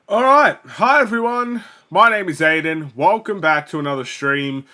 Alright, hi everyone, my name is Aiden, welcome back to another stream.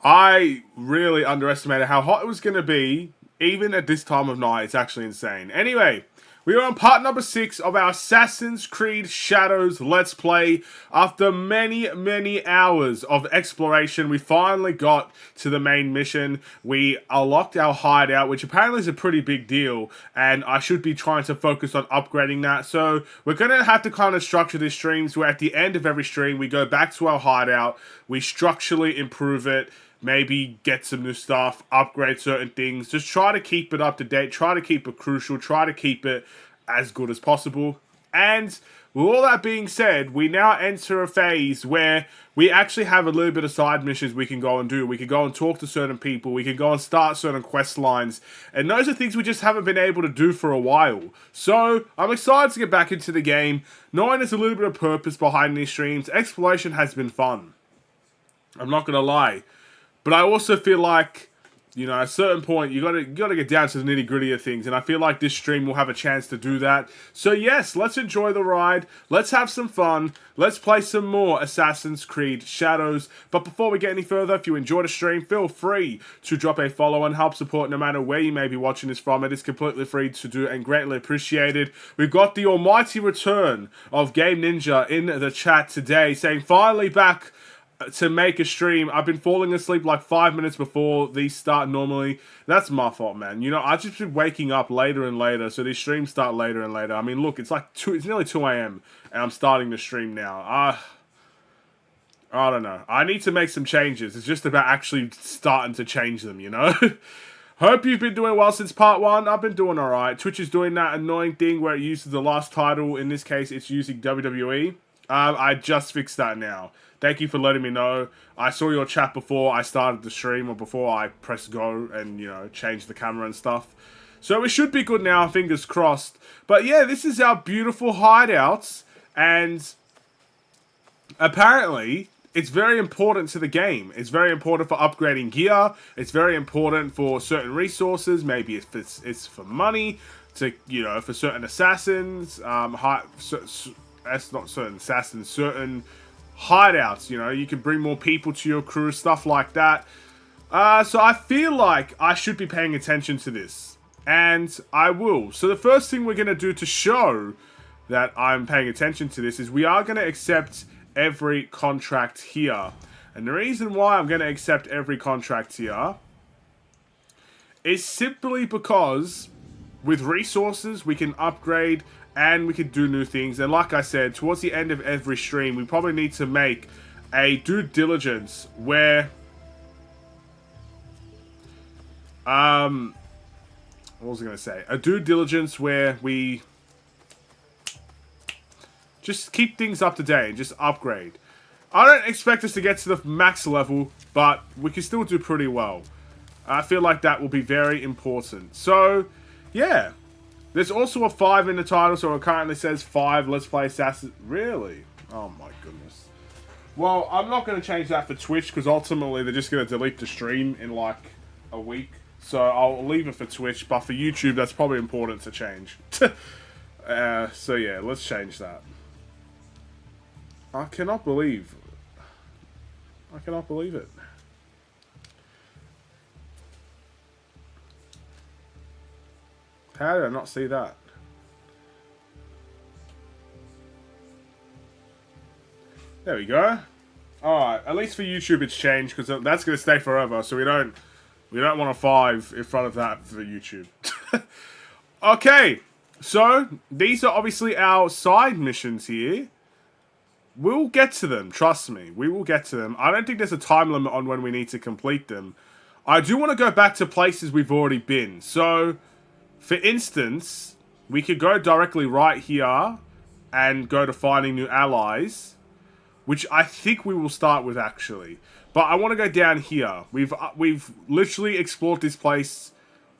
I really underestimated how hot it was going to be, even at this time of night. It's actually insane. Anyway, we are on part number 6 of our Assassin's Creed Shadows Let's Play. After many hours of exploration, we finally got to the main mission. We unlocked our hideout, which apparently is a pretty big deal, and I should be trying to focus on upgrading that. So we're going to have to kind of structure these streams where at the end of every stream, we go back to our hideout, we structurally improve it, maybe get some new stuff, upgrade certain things, just try to keep it up to date, try to keep it crucial, try to keep it as good as possible. And with all that being said, we now enter a phase where we actually have a little bit of side missions we can go and do. We can go and talk to certain people, we can go and start certain quest lines, and those are things we just haven't been able to do for a while. So I'm excited to get back into the game, knowing there's a little bit of purpose behind these streams. Exploration has been fun, I'm not gonna lie. But I also feel like, you know, at a certain point, you gotta get down to the nitty-gritty of things, and I feel like this stream will have a chance to do that. So yes, let's enjoy the ride, let's have some fun, let's play some more Assassin's Creed Shadows. But before we get any further, if you enjoyed the stream, feel free to drop a follow and help support no matter where you may be watching this from. It is completely free to do and greatly appreciated. We've got the almighty return of Game Ninja in the chat today, saying finally back to make a stream. I've been falling asleep like 5 minutes before these start normally. That's my fault, man. You know, I've just been waking up later and later, so these streams start later and later. I mean, look, it's like it's nearly 2 a.m. and I'm starting the stream now. I don't know. I need to make some changes. It's just about actually starting to change them, you know? Hope you've been doing well since part 1. I've been doing alright. Twitch is doing that annoying thing where it uses the last title. In this case, it's using WWE. I just fixed that now. Thank you for letting me know. I saw your chat before I started the stream, or before I pressed go and, you know, changed the camera and stuff. So it should be good now, fingers crossed. But yeah, this is our beautiful hideouts, and apparently it's very important to the game. It's very important for upgrading gear. It's very important for certain resources. Maybe if it's for money, to, you know, for certain assassins. That's not certain assassins, certain hideouts, you know, you can bring more people to your crew, stuff like that. So I feel like I should be paying attention to this, and I will. So the first thing we're going to do to show that I'm paying attention to this is we are going to accept every contract here. And the reason why I'm going to accept every contract here is simply because with resources we can upgrade and we can do new things. And like I said, towards the end of every stream, we probably need to make a due diligence where what was I going to say? A due diligence where we just keep things up to date and just upgrade. I don't expect us to get to the max level, but we can still do pretty well. I feel like that will be very important. So, yeah. There's also a 5 in the title, so it currently says 5 Let's Play Assassin. Really? Oh my goodness. Well, I'm not going to change that for Twitch, because ultimately they're just going to delete the stream in like a week. So I'll leave it for Twitch, but for YouTube that's probably important to change. So yeah, let's change that. I cannot believe it. How did I not see that? There we go. Alright, at least for YouTube it's changed, because that's going to stay forever, so we don't want a 5 in front of that for YouTube. Okay, so these are obviously our side missions here. We'll get to them, trust me. We will get to them. I don't think there's a time limit on when we need to complete them. I do want to go back to places we've already been. So, for instance, we could go directly right here and go to finding new allies, which I think we will start with actually. But I want to go down here. We've literally explored this place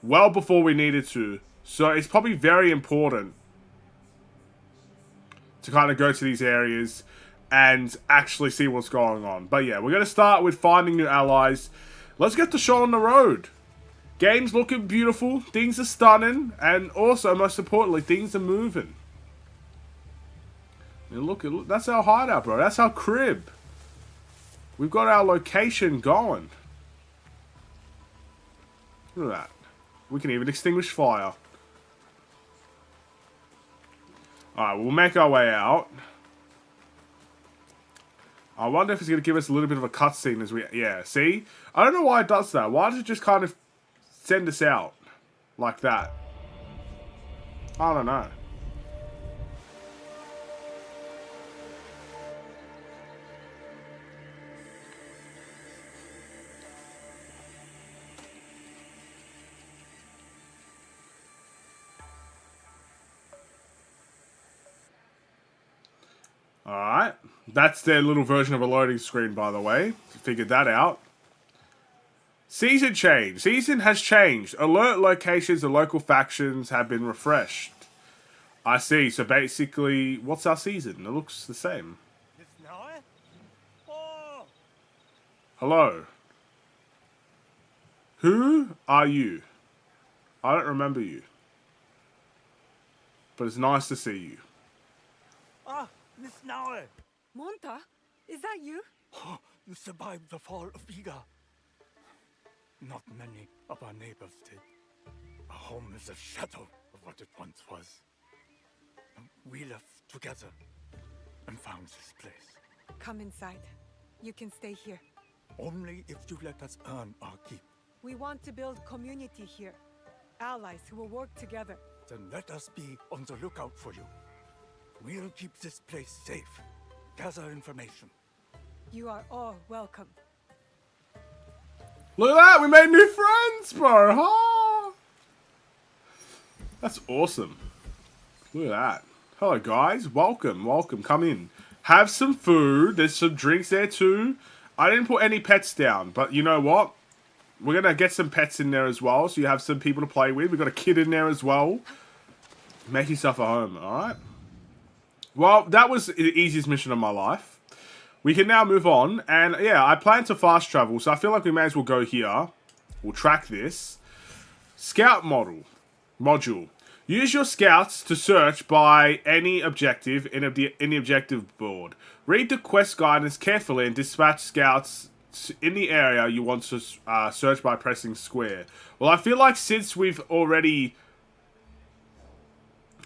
well before we needed to, so it's probably very important to kind of go to these areas and actually see what's going on. But yeah, we're going to start with finding new allies. Let's get the show on the road. Game's looking beautiful, things are stunning, and also, most importantly, things are moving. And look, that's our hideout, bro. That's our crib. We've got our location going. Look at that. We can even extinguish fire. Alright, we'll make our way out. I wonder if it's going to give us a little bit of a cutscene as we... Yeah, see? I don't know why it does that. Why does it just kind of send us out like that? I don't know. Alright. That's their little version of a loading screen, by the way. Figured that out. Season change. Season has changed. Alert locations and local factions have been refreshed. I see. So basically, what's our season? It looks the same. Hello. Who are you? I don't remember you. But it's nice to see you. Ah, Miss Naue! Monta, is that you? Oh, you survived the fall of Iga. Not many of our neighbors did. Our home is a shadow of what it once was. We left together and found this place. Come inside. You can stay here. Only if you let us earn our keep. We want to build community here. Allies who will work together. Then let us be on the lookout for you. We'll keep this place safe. Gather information. You are all welcome. Look at that! We made new friends, bro! Huh? That's awesome. Look at that. Hello, guys. Welcome. Welcome. Come in. Have some food. There's some drinks there, too. I didn't put any pets down, but you know what? We're going to get some pets in there as well, so you have some people to play with. We've got a kid in there as well. Make yourself a home, alright? Well, that was the easiest mission of my life. We can now move on. And yeah, I plan to fast travel. So I feel like we may as well go here. We'll track this. Scout module. Use your scouts to search by any objective in the objective board. Read the quest guidance carefully and dispatch scouts in the area you want to search by pressing square. Well, I feel like since we've already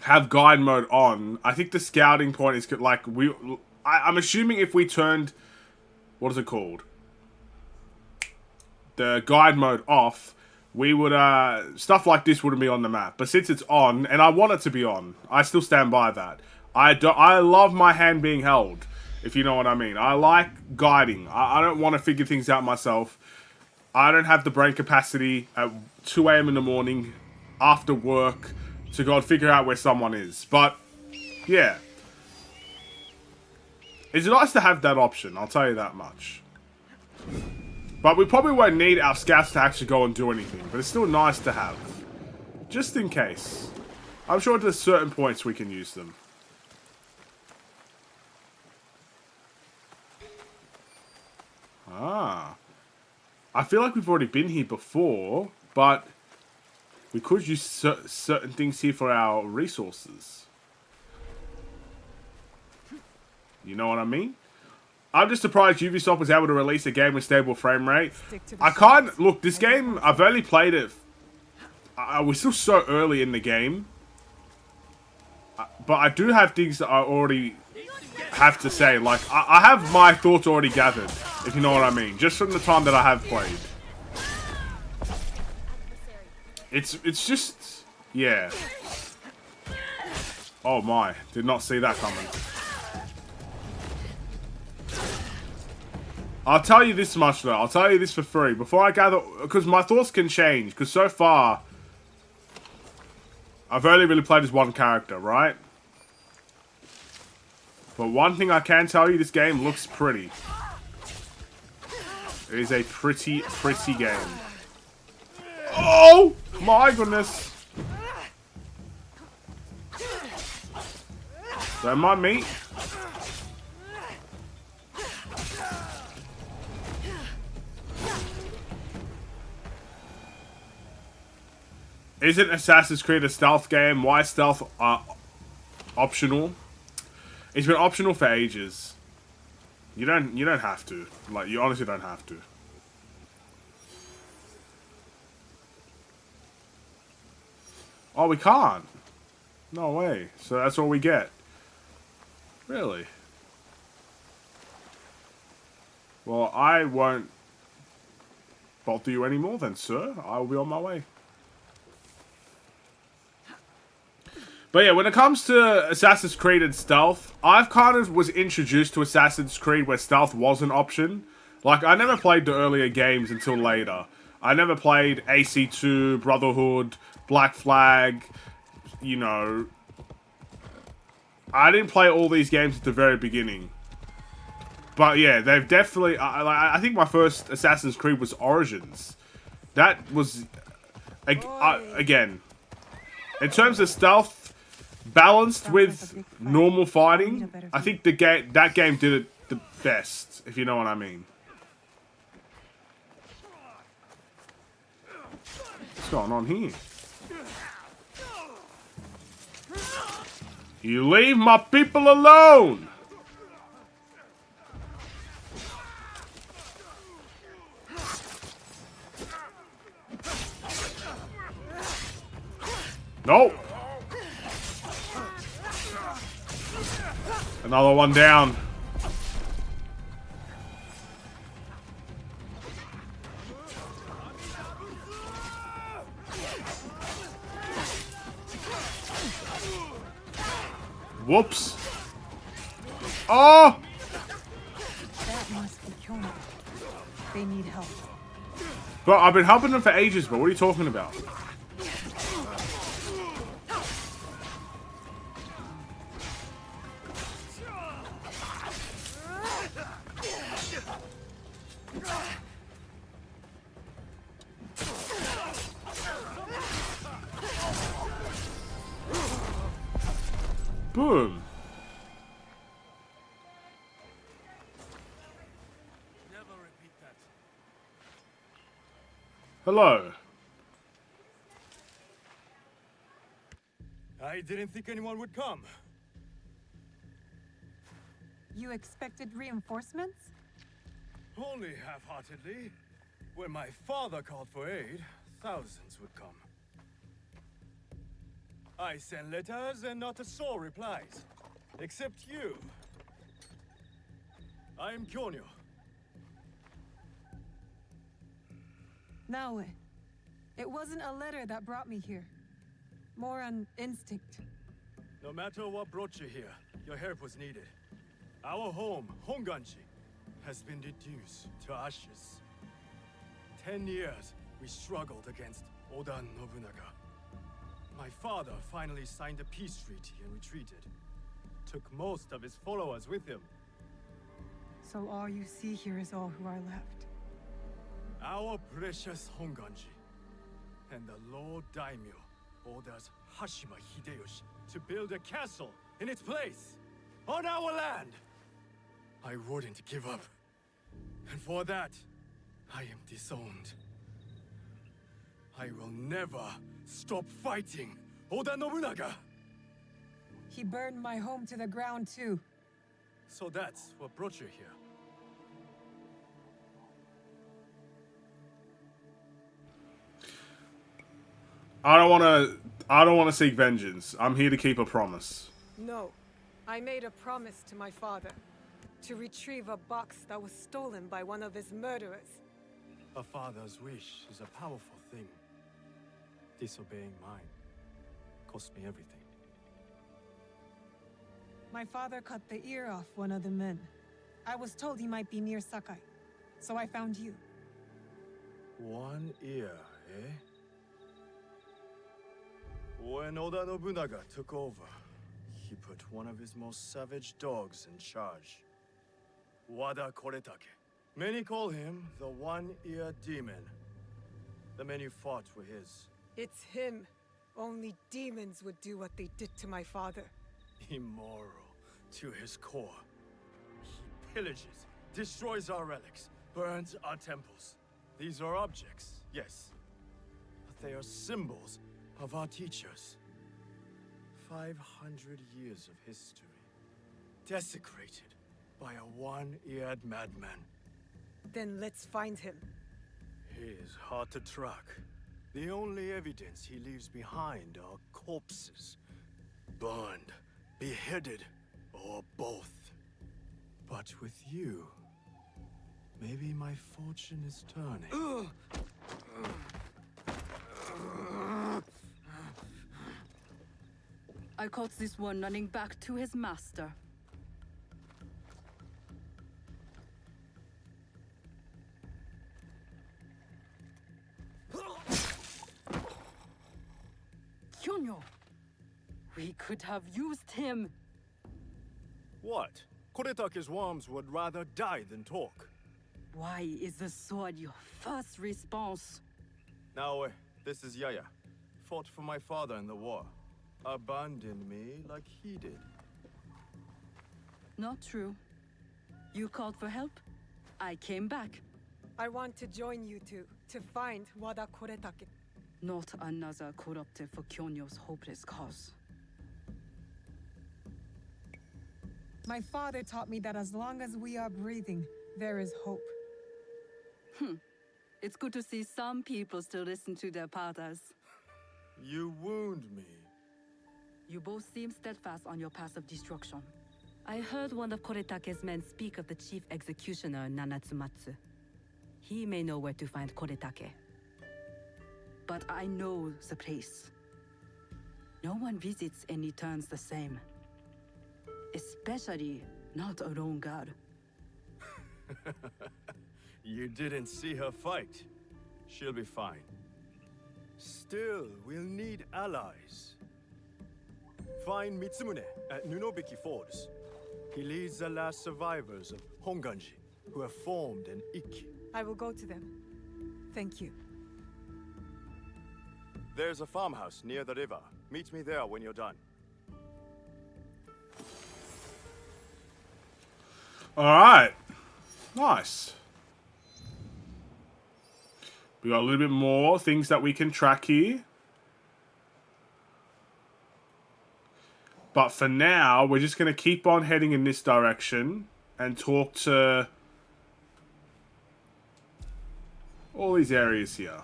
have guide mode on, I think the scouting point is like I'm assuming if we turned, what is it called, the guide mode off, we would stuff like this wouldn't be on the map. But since it's on, and I want it to be on, I still stand by that. I love my hand being held, if you know what I mean. I like guiding. I don't want to figure things out myself. I don't have the brain capacity at 2 AM in the morning after work to go and figure out where someone is. But, yeah. It's nice to have that option, I'll tell you that much. But we probably won't need our scouts to actually go and do anything. But it's still nice to have. Just in case. I'm sure there's certain points we can use them. Ah. I feel like we've already been here before, but we could use certain things here for our resources. You know what I mean? I'm just surprised Ubisoft was able to release a game with stable frame rate. I can't... Look, this game, I've only played it... we're still so early in the game. But I do have things that I already have to say. Like, I have my thoughts already gathered, if you know what I mean. Just from the time that I have played. It's just... Yeah. Oh my. Did not see that coming. I'll tell you this much though. I'll tell you this for free. Before I gather... Because my thoughts can change. Because so far... I've only really played as one character, right? But one thing I can tell you, this game looks pretty. It is a pretty game. Oh! My goodness! Don't mind me. Isn't Assassin's Creed a stealth game? Why is stealth optional? It's been optional for ages. You don't have to. Like, you honestly don't have to. Oh, we can't. No way. So that's all we get. Really? Well, I won't bother you anymore then, sir. I will be on my way. But yeah, when it comes to Assassin's Creed and stealth, I've kind of was introduced to Assassin's Creed where stealth was an option. Like, I never played the earlier games until later. I never played AC2, Brotherhood, Black Flag, you know. I didn't play all these games at the very beginning. But yeah, they've definitely... I think my first Assassin's Creed was Origins. That was... Again, in terms of stealth, balanced with normal fighting, I think that game did it the best, if you know what I mean. What's going on here? You leave my people alone! Nope. Another one down. Whoops. Oh! That must be Kyono. They need help. But I've been helping them for ages, but what are you talking about? Boom. Never repeat that. Hello. I didn't think anyone would come. You expected reinforcements? Only half-heartedly. When my father called for aid, thousands would come. I send letters and not a soul replies. Except you. I am Kyono. No, it wasn't a letter that brought me here. More an instinct. No matter what brought you here, your help was needed. Our home, Honganji, has been reduced to ashes. 10 years, we struggled against Oda Nobunaga. My father finally signed a peace treaty and retreated. Took most of his followers with him. So all you see here is all who are left. Our precious Honganji. And the Lord Daimyo orders Hashima Hideyoshi to build a castle in its place. On our land! I wouldn't give up. And for that, I am disowned. I will never stop fighting Oda Nobunaga! He burned my home to the ground too. So that's what brought you here. I don't want to seek vengeance. I'm here to keep a promise. No. I made a promise to my father. To retrieve a box that was stolen by one of his murderers. A father's wish is a powerful thing. Disobeying mine cost me everything. My father cut the ear off one of the men. I was told he might be near Sakai. So I found you. One ear, eh? When Oda Nobunaga took over, he put one of his most savage dogs in charge. Wada Koretake. Many call him the One-Ear Demon. The men you fought were his. It's him. Only demons would do what they did to my father. Immoral to his core. He pillages, destroys our relics, burns our temples. These are objects, yes. But they are symbols of our teachers. 500 years of history. Desecrated by a one-eared madman. Then let's find him. He is hard to track. The only evidence he leaves behind are corpses. Burned, beheaded, or both. But with you, maybe my fortune is turning. I caught this one running back to his master. Kyonyo! We could have used him. What? Koretake's worms would rather die than talk. Why is the sword your first response? Now, this is Yaya. Fought for my father in the war. Abandoned me like he did. Not true. You called for help. I came back. I want to join you two to find Wada Koretake. Not another corrupted for Kyonyo's hopeless cause. My father taught me that as long as we are breathing, there is hope. It's good to see some people still listen to their fathers. You wound me. You both seem steadfast on your path of destruction. I heard one of Koretake's men speak of the chief executioner, Nanatsumatsu. He may know where to find Koretake. But I know the place. No one visits and returns the same. Especially not a lone guard. You didn't see her fight. She'll be fine. Still, we'll need allies. Find Mitsumune at Nunobiki Falls. He leads the last survivors of Honganji, who have formed an Ikki. I will go to them. Thank you. There's a farmhouse near the river. Meet me there when you're done. Alright. Nice. We got a little bit more things that we can track here. But for now, we're just going to keep on heading in this direction and talk to all these areas here.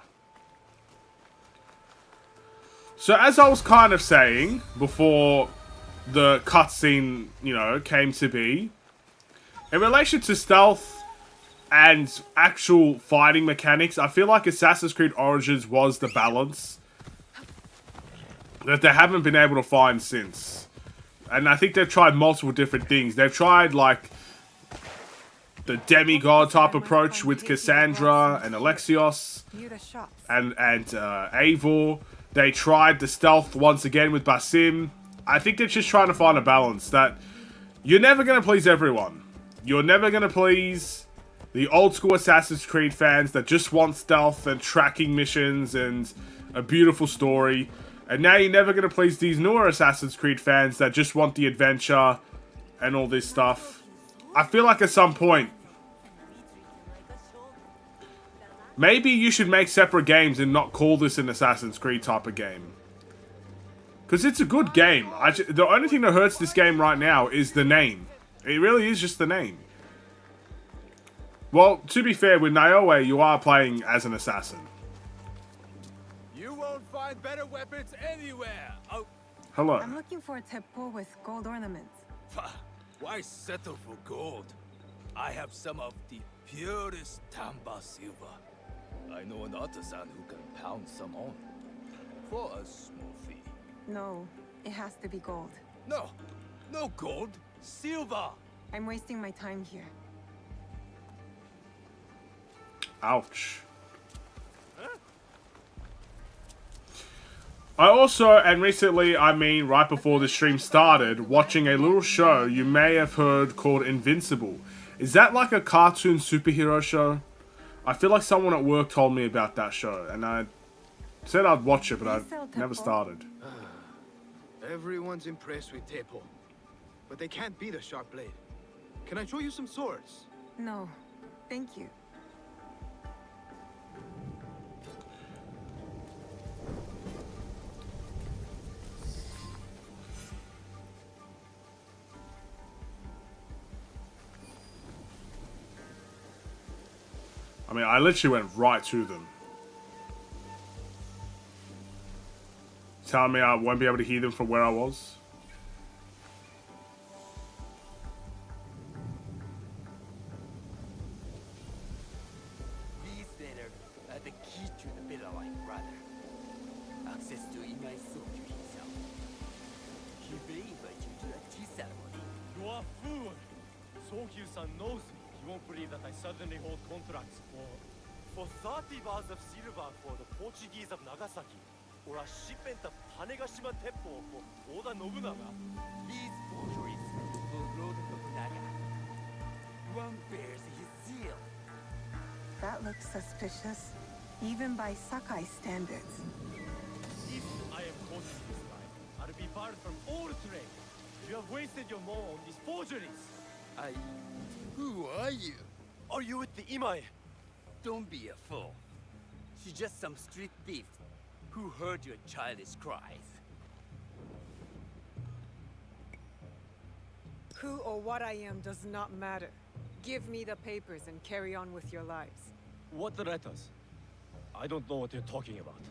So as I was kind of saying before the cutscene, you know, came to be, in relation to stealth and actual fighting mechanics, I feel like Assassin's Creed Origins was the balance that they haven't been able to find since. And I think they've tried multiple different things. They've tried, like, the demigod type approach with Cassandra and Alexios Near the shops. and Eivor. They tried the stealth once again with Basim. I think they're just trying to find a balance that you're never going to please everyone. You're never going to please the old school Assassin's Creed fans that just want stealth and tracking missions and a beautiful story. And now you're never going to please these newer Assassin's Creed fans that just want the adventure and all this stuff. I feel like at some point, maybe you should make separate games and not call this an Assassin's Creed type of game. Because it's a good game. The only thing that hurts this game right now is the name. It really is just the name. Well, to be fair, with Niobe, you are playing as an assassin. You won't find better weapons anywhere. Oh, Hello. I'm looking for a teppo with gold ornaments. why settle for gold? I have some of the purest Tamba silver. I know an artisan who can pound some on for a small fee. No, it has to be gold. No, no gold, silver. I'm wasting my time here. Ouch. I also, and recently, I mean right before the stream started, watching a little show you may have heard called Invincible. Is that like a cartoon superhero show? I feel like someone at work told me about that show, and I said I'd watch it, but I never started. Everyone's impressed with Teppo, but they can't beat a sharp blade. Can I show you some swords? No, thank you. I mean, I literally went right to them. Telling me I won't be able to hear them from where I was. These letters are the key to the Villa Line, brother. Access to Imai Sokyu himself. He may invite you to a tea ceremony. You are fool! Sokyu-san knows me. He won't believe that I suddenly hold contracts for 30 bars of silver for the Portuguese of Nagasaki, or a shipment of Tanegashima Teppo for Oda Nobunaga. These forgeries for Lord Nobunaga. One bears his seal. That looks suspicious, even by Sakai standards. If I am caught in this lie, I'll be barred from all trade. You have wasted your mo on these forgeries. Who are you? Are you with the Imai? Don't be a fool. She's just some street thief who heard your childish cries. Who or what I am does not matter. Give me the papers and carry on with your lives. What letters? I don't know what you're talking about.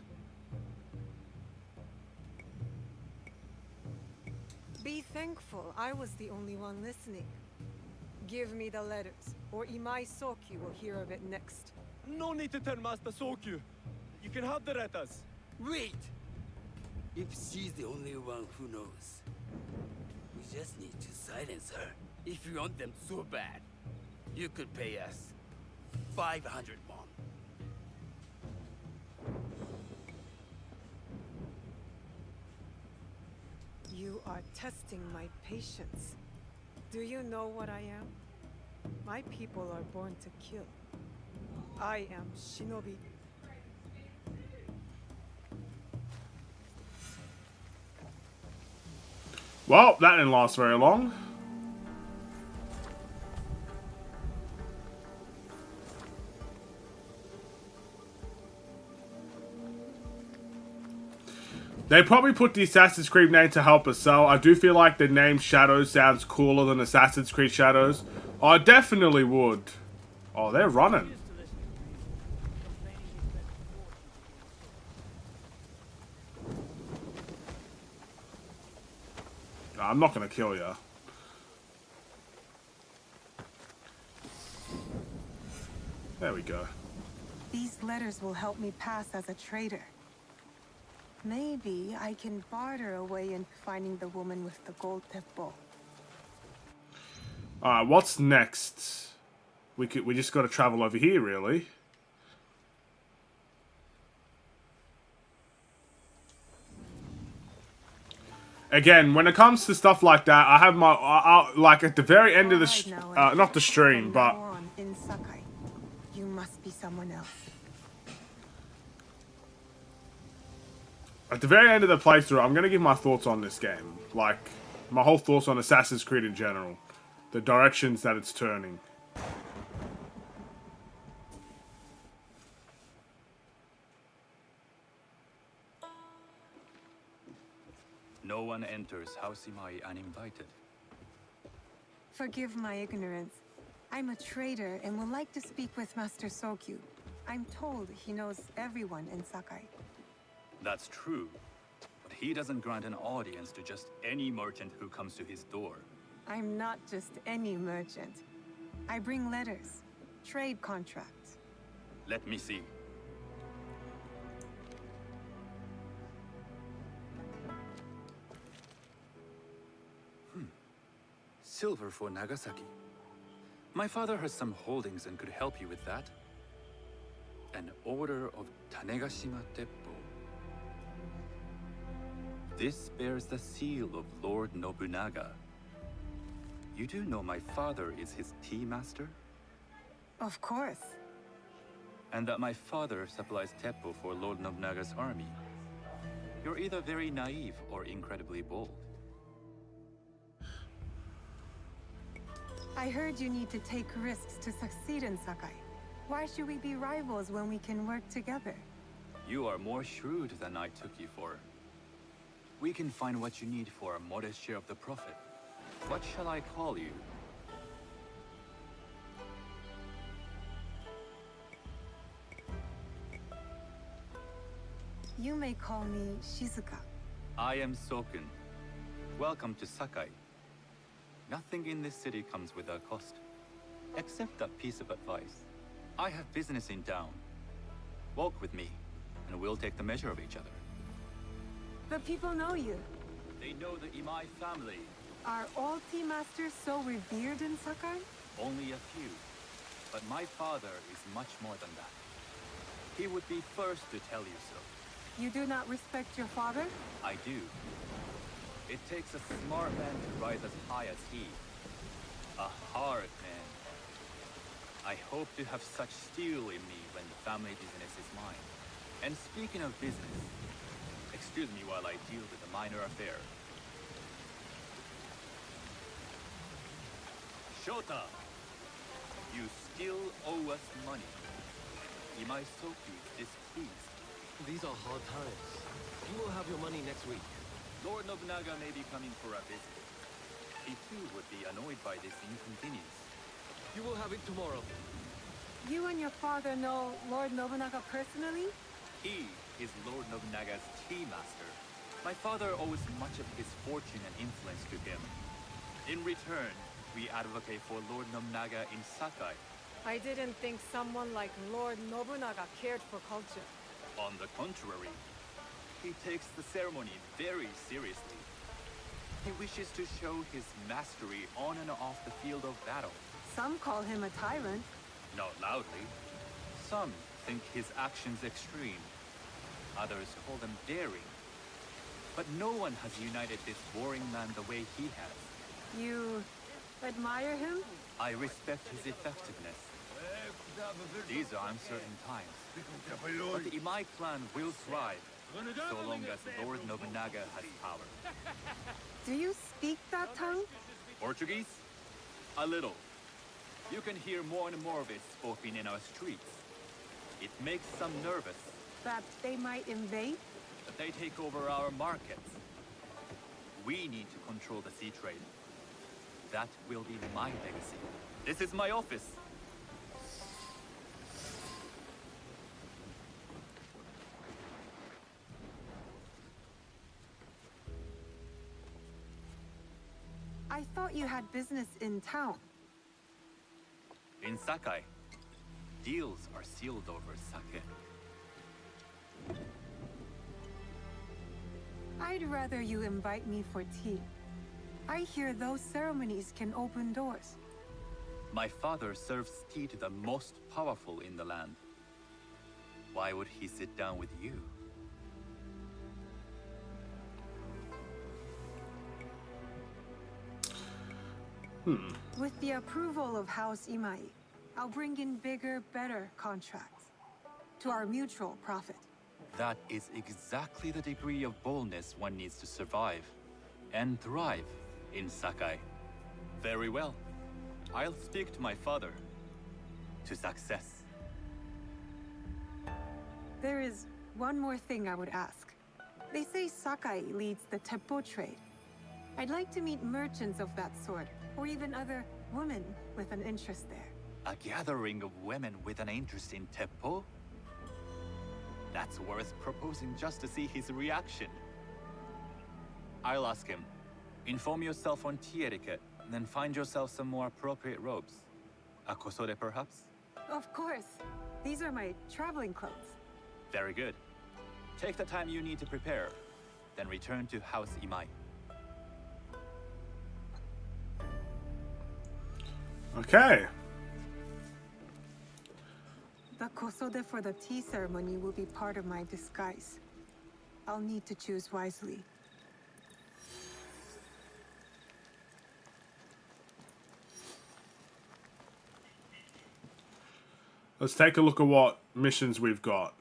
Be thankful I was the only one listening. Give me the letters, or Imai Sokyu will hear of it next. No need to tell Master Sokyu. You can have the letters. Wait! If she's the only one who knows, we just need to silence her. If you want them so bad, you could pay us 500 won. You are testing my patience. Do you know what I am? My people are born to kill. I am Shinobi. Well, that didn't last very long. They probably put the Assassin's Creed name to help us sell. I do feel like the name Shadows sounds cooler than Assassin's Creed Shadows. I definitely would. Oh, they're running. I'm not going to kill you. There we go. These letters will help me pass as a traitor. Maybe I can barter a way into finding the woman with the gold teppo. Alright, what's next? We just got to travel over here, really. Again, when it comes to stuff like that, I have my like at the very end of the not the stream, but In Sakai, you must be someone else. at the very end of the playthrough, I'm gonna give my thoughts on this game, like my whole thoughts on Assassin's Creed in general, the directions that it's turning. No one enters House Imai uninvited. Forgive my ignorance. I'm a trader and would like to speak with Master Sokyu. I'm told he knows everyone in Sakai. That's true, but he doesn't grant an audience to just any merchant who comes to his door. I'm not just any merchant. I bring letters, trade contracts. Let me see. Silver for Nagasaki. My father has some holdings and could help you with that. An order of Tanegashima Teppo. This bears the seal of Lord Nobunaga. You do know my father is his tea master? Of course. And that my father supplies Teppo for Lord Nobunaga's army. You're either very naive or incredibly bold. I heard you need to take risks to succeed in Sakai. Why should we be rivals when we can work together? You are more shrewd than I took you for. We can find what you need for a modest share of the profit. What shall I call you? You may call me Shizuka. I am Soken. Welcome to Sakai. Nothing in this city comes without cost. Except that piece of advice. I have business in town. Walk with me, and we'll take the measure of each other. The people know you. They know the Imai family. Are all tea masters so revered in Sakai? Only a few. But my father is much more than that. He would be first to tell you so. You do not respect your father? I do. It takes a smart man to rise as high as he. A hard man. I hope to have such steel in me when the family business is mine. And speaking of business, excuse me while I deal with a minor affair. Shota! You still owe us money. Imai Soku is displeased. These are hard times. You will have your money next week. Lord Nobunaga may be coming for a visit. He too would be annoyed by this inconvenience. You will have it tomorrow. You and your father know Lord Nobunaga personally? He is Lord Nobunaga's tea master. My father owes much of his fortune and influence to him. In return, we advocate for Lord Nobunaga in Sakai. I didn't think someone like Lord Nobunaga cared for culture. On the contrary, he takes the ceremony very seriously. He wishes to show his mastery on and off the field of battle. Some call him a tyrant. Not loudly. Some think his actions extreme. Others call them daring. But no one has united this warring man the way he has. You admire him? I respect his effectiveness. These are uncertain times. But the Imai clan will thrive, so long as Lord Nobunaga has power. Do you speak that tongue? Portuguese? A little. You can hear more and more of it spoken in our streets. It makes some nervous. That they might invade? That they take over our markets. We need to control the sea trade. That will be my legacy. This is my office. I thought you had business in town. In Sakai, deals are sealed over sake. I'd rather you invite me for tea. I hear those ceremonies can open doors. My father serves tea to the most powerful in the land. Why would he sit down with you? With the approval of House Imai, I'll bring in bigger, better contracts. To our mutual profit. That is exactly the degree of boldness one needs to survive and thrive in Sakai. Very well. I'll speak to my father. To success. There is one more thing I would ask. They say Sakai leads the Teppo trade. I'd like to meet merchants of that sort, or even other women with an interest there. A gathering of women with an interest in Teppo? That's worth proposing just to see his reaction. I'll ask him. Inform yourself on tea etiquette, then find yourself some more appropriate robes. A kosode, perhaps? Of course. These are my traveling clothes. Very good. Take the time you need to prepare, then return to House Imai. Okay. The kosode for the tea ceremony will be part of my disguise. I'll need to choose wisely. Let's take a look at what missions we've got.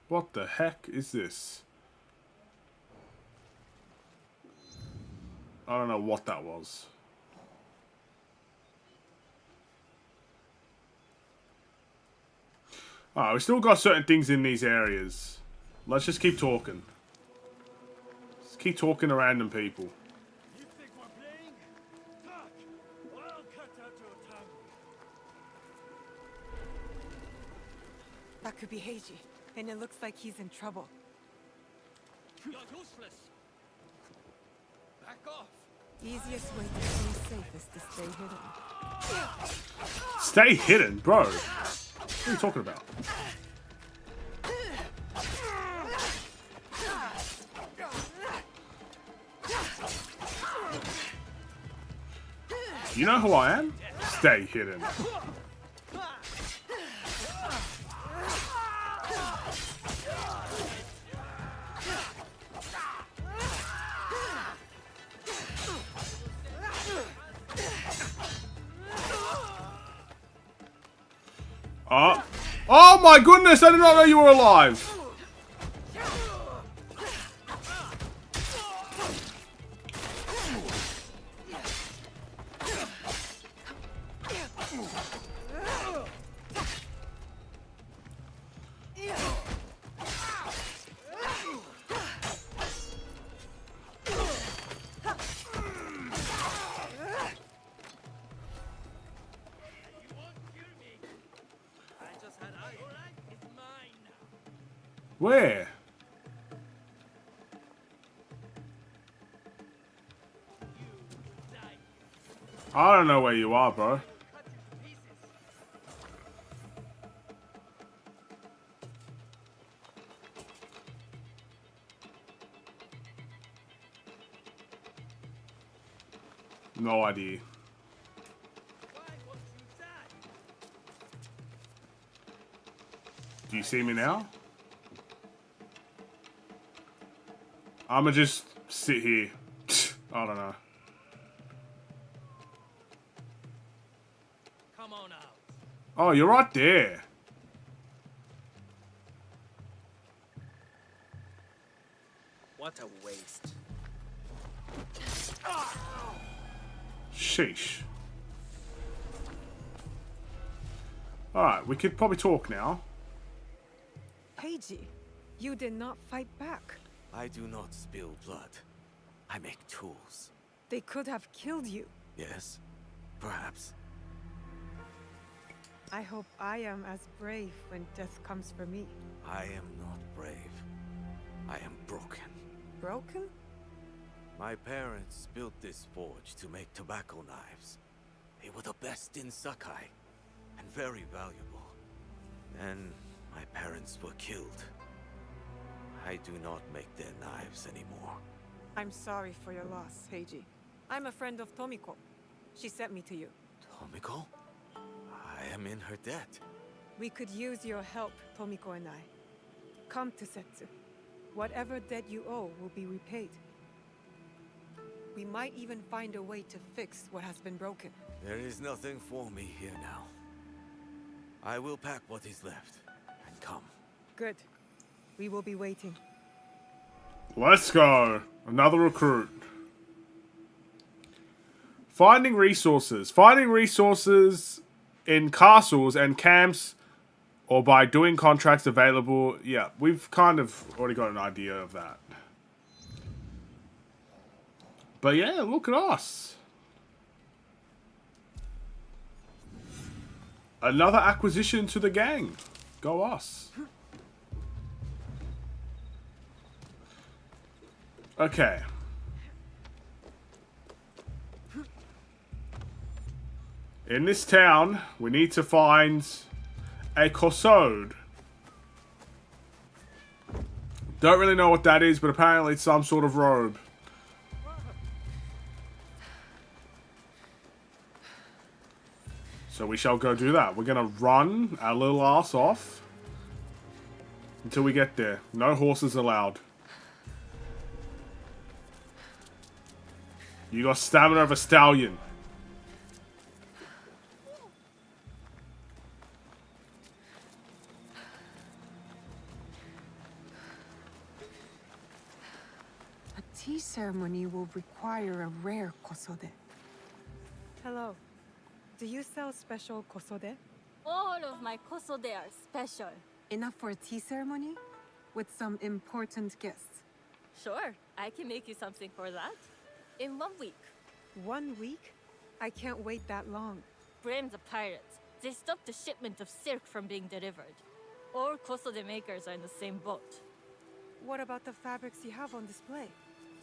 What the heck is this? I don't know what that was. Alright, we still got certain things in these areas. Let's just keep talking. Just keep talking to random people. You think we're playing? Talk! I'll cut out your tongue. That could be Heiji. and it looks like he's in trouble. You're useless. Back off. Easiest way to stay safe is to stay hidden. Stay hidden, bro. What are you talking about? You know who I am? Stay hidden. Oh my goodness, I did not know you were alive. Where? I don't know where you are, bro. No idea. Do you see me now? I'ma just sit here. I don't know. Come on out. Oh, you're right there. What a waste. Sheesh. Alright, we could probably talk now. Heiji, you did not fight back. I do not spill blood. I make tools. They could have killed you. Yes, perhaps. I hope I am as brave when death comes for me. I am not brave. I am broken. Broken? My parents built this forge to make tobacco knives. They were the best in Sakai, and very valuable. Then my parents were killed. I do not make their knives anymore. I'm sorry for your loss, Heiji. I'm a friend of Tomiko. She sent me to you. Tomiko? I am in her debt. We could use your help, Tomiko and I. Come to Setsu. Whatever debt you owe will be repaid. We might even find a way to fix what has been broken. There is nothing for me here now. I will pack what is left and come. Good. We will be waiting. Let's go. Another recruit. Finding resources. Finding resources in castles and camps or by doing contracts available. Yeah, we've kind of already got an idea of that. But yeah, look at us. Another acquisition to the gang. Go us. Okay. In this town, we need to find a Kosode. Don't really know what that is, but apparently it's some sort of robe. So we shall go do that. We're gonna run our little ass off until we get there. No horses allowed. You got stamina of a stallion. A tea ceremony will require a rare kosode. Hello. Do you sell special kosode? All of my kosode are special. Enough for a tea ceremony? With some important guests. Sure, I can make you something for that. In 1 week. 1 week? I can't wait that long. Blame the pirates. They stopped the shipment of silk from being delivered. All kosode makers are in the same boat. What about the fabrics you have on display?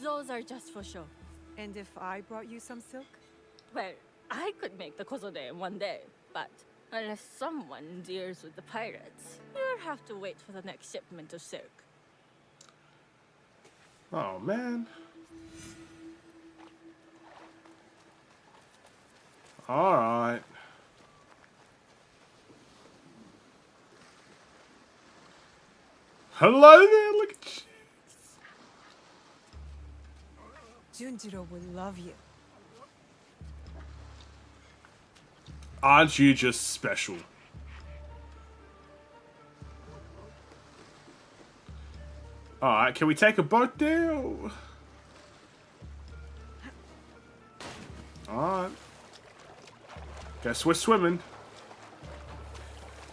Those are just for show. And if I brought you some silk? Well, I could make the kosode in one day, but unless someone deals with the pirates, you'll have to wait for the next shipment of silk. Oh, man. Alright. Hello there, look at you. Junjiro would love you. Aren't you just special? Alright, can we take a boat there? Alright. Guess we're swimming.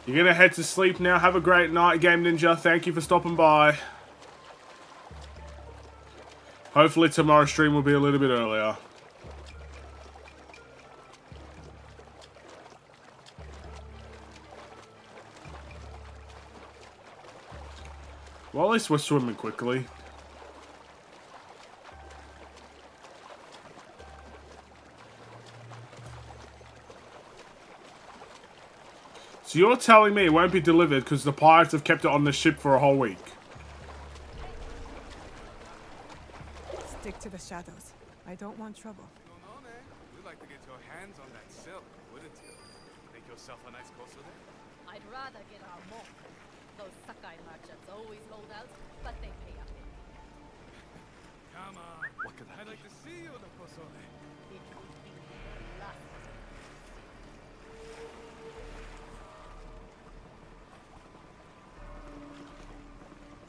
You're gonna head to sleep now. Have a great night, Game Ninja. Thank you for stopping by. Hopefully tomorrow's stream will be a little bit earlier. Well, at least we're swimming quickly. So you're telling me it won't be delivered because the pirates have kept it on the ship for a whole week? Stick to the shadows. I don't want trouble. No, man. We'd like to get your hands on that silk, wouldn't you? Make yourself a nice kosode? I'd rather get our more. Those Sakai merchants always hold out, but they pay up. Come on. What could I'd like to see you in a kosode. It would be the last.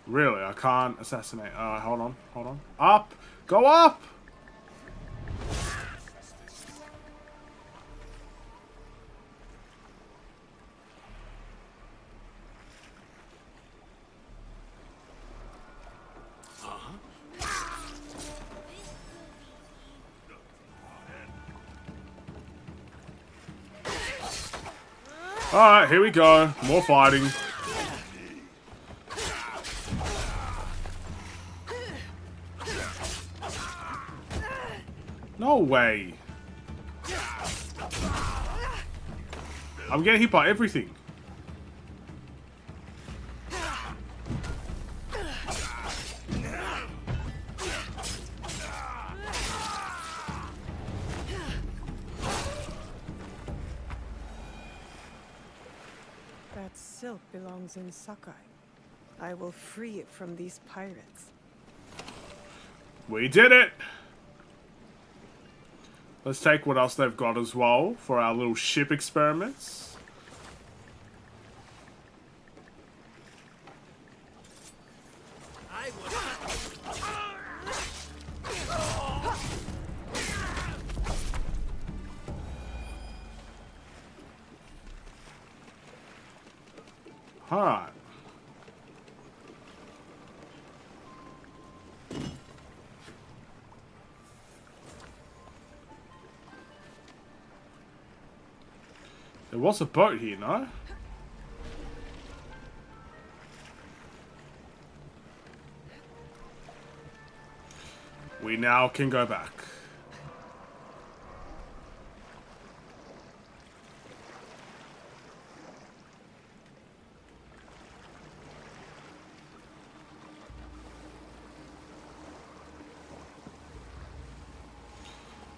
Really? I can't assassinate. Hold on. Hold on. Up! Go up! Alright, here we go. More fighting. No way. I'm getting hit by everything. That silk belongs in Sakai. I will free it from these pirates. We did it! Let's take what else they've got as well for our little ship experiments. Alright. There was a boat here, no? We now can go back.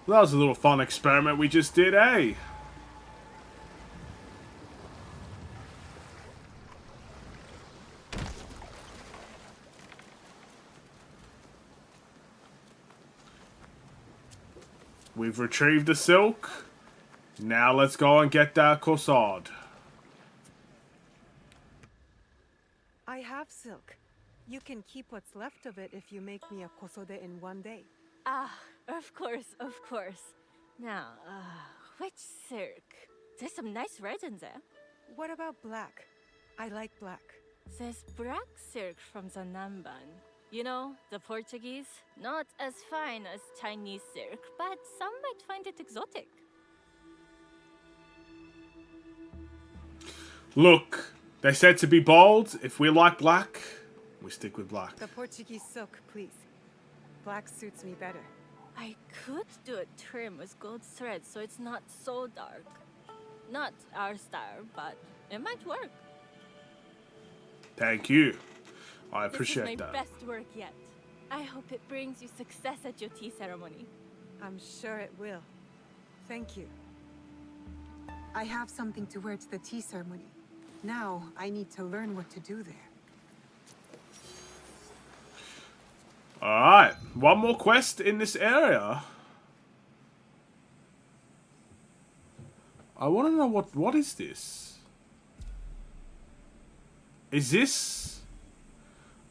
That was a little fun experiment we just did, eh? We've retrieved the silk. Now let's go and get that corsard. I have silk. You can keep what's left of it if you make me a kosode in one day. Ah, of course, of course. Now, which silk? There's some nice red in there. What about black? I like black. There's black silk from the Namban. You know, the Portuguese? Not as fine as Chinese silk, but some might find it exotic. Look, They said to be bold. If we like black, we stick with black. The Portuguese silk, please. Black suits me better. I could do a trim with gold thread so it's not so dark. Not our style, but it might work. Thank you. I appreciate This is my that. best work yet. I hope it brings you success at your tea ceremony. I'm sure it will. Thank you. I have something to wear to the tea ceremony. Now, I need to learn what to do there. Alright, one more quest in this area. I want to know what is this? Is this...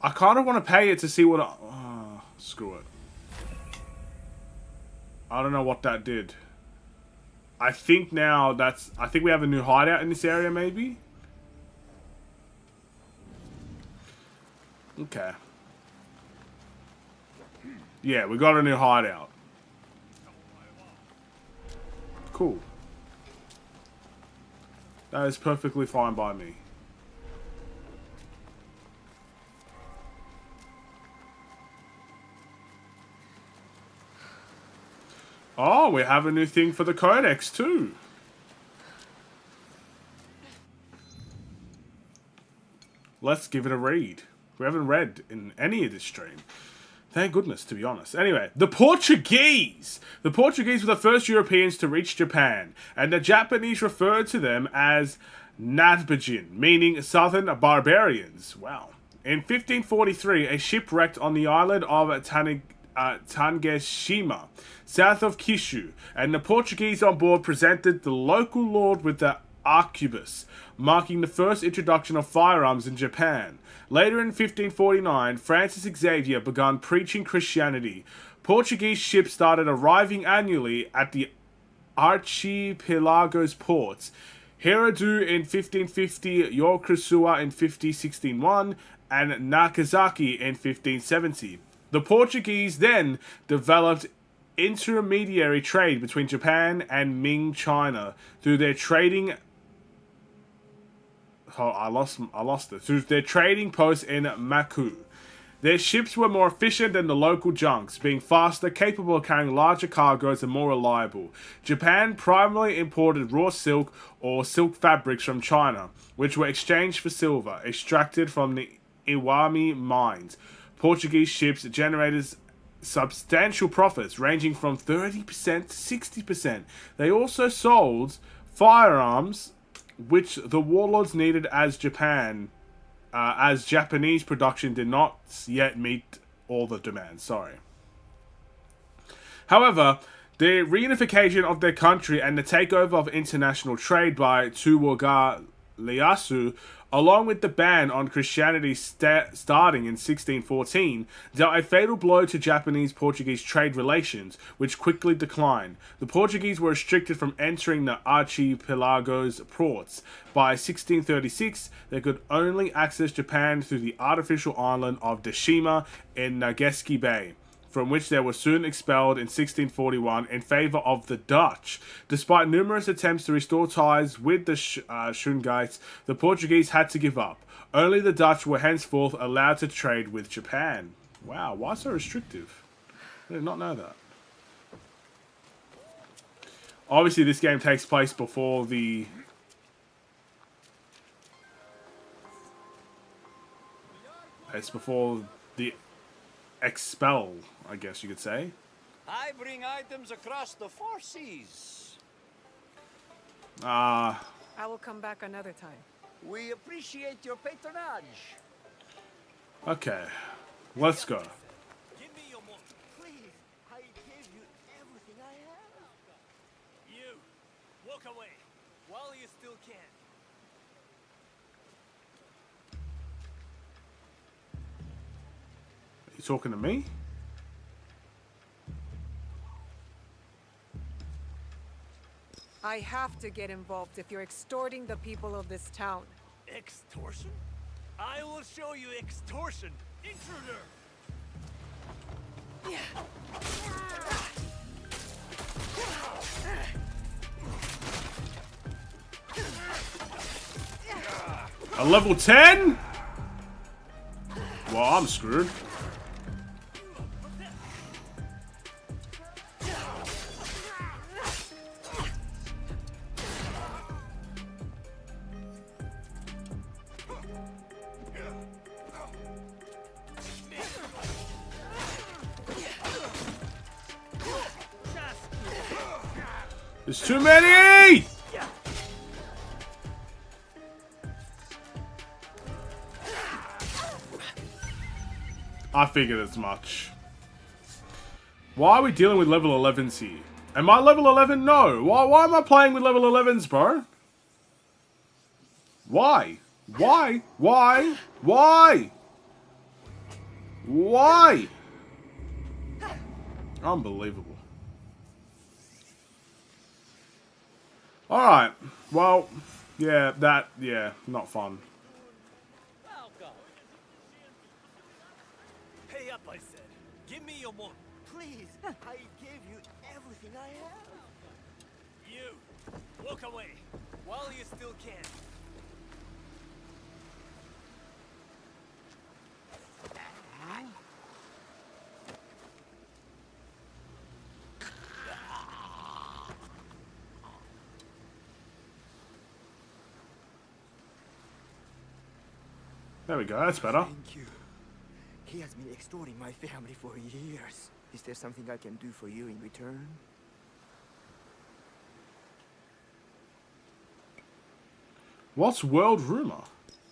I kind of want to pay it to see what screw it. I don't know what that did. I think now that's... I think we have a new hideout in this area, maybe? Okay. Yeah, we got a new hideout. Cool. That is perfectly fine by me. Oh, we have a new thing for the Codex too. Let's give it a read. We haven't read in any of this stream. Thank goodness, to be honest. Anyway, the Portuguese! The Portuguese were the first Europeans to reach Japan, and the Japanese referred to them as Nadbajin, meaning southern barbarians. Wow. In 1543, a ship wrecked on the island of Tanegashima, south of Kishu, and the Portuguese on board presented the local lord with the arquebus, marking the first introduction of firearms in Japan. Later in 1549, Francis Xavier began preaching Christianity. Portuguese ships started arriving annually at the archipelago's ports. Hiradu in 1550, Yokosuka in 1561, and Nagasaki in 1570. The Portuguese then developed intermediary trade between Japan and Ming China through their trading... Oh, I lost it. Through their trading posts in Maku. Their ships were more efficient than the local junks, being faster, capable of carrying larger cargoes, and more reliable. Japan primarily imported raw silk or silk fabrics from China, which were exchanged for silver, extracted from the Iwami mines. Portuguese ships generated substantial profits, ranging from 30% to 60%. They also sold firearms, which the warlords needed as Japanese production did not yet meet all the demands. However, the reunification of their country and the takeover of international trade by Tokugawa Ieyasu, along with the ban on Christianity starting in 1614, dealt a fatal blow to Japanese-Portuguese trade relations, which quickly declined. The Portuguese were restricted from entering the archipelago's ports. By 1636, they could only access Japan through the artificial island of Deshima in Nagasaki Bay, from which they were soon expelled in 1641 in favour of the Dutch. Despite numerous attempts to restore ties with the Shungites, the Portuguese had to give up. Only the Dutch were henceforth allowed to trade with Japan. Wow, why so restrictive? I did not know that. Obviously, this game takes place before the... It's before the expel, I guess you could say. I bring items across the four seas. I will come back another time. We appreciate your patronage. Okay, let's go. Give me your money, please. I gave you everything I have. You, walk away while you still can. You talking to me? I have to get involved if you're extorting the people of this town. Extortion? I will show you extortion, intruder! A level 10? Well, I'm screwed. There's too many! I figured as much. Why are we dealing with level 11s here? Am I level 11? No. Why am I playing with level 11s, bro? Why? Why? Why? Why? Why? Unbelievable. Alright. Well, yeah, not fun. Pay up, I said. Give me your money. Please, I gave you everything I have. You, walk away while you still can. There we go, that's better. Thank you. He has been extorting my family for years. Is there something I can do for you in return? What's World Rumor?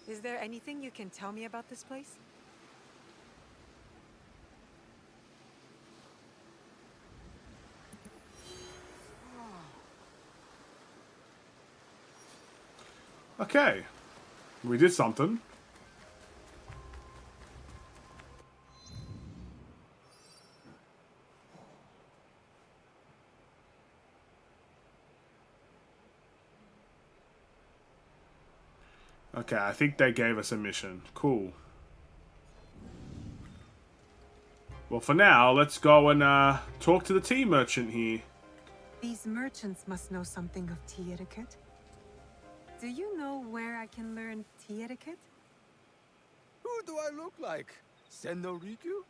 Is there anything you can tell me about this place? Okay. We did something. Okay, I think they gave us a mission. Cool. Well, for now, let's go and talk to the tea merchant here. These merchants must know something of tea etiquette. Do you know where I can learn tea etiquette? Who do I look like? Senno Rikyu?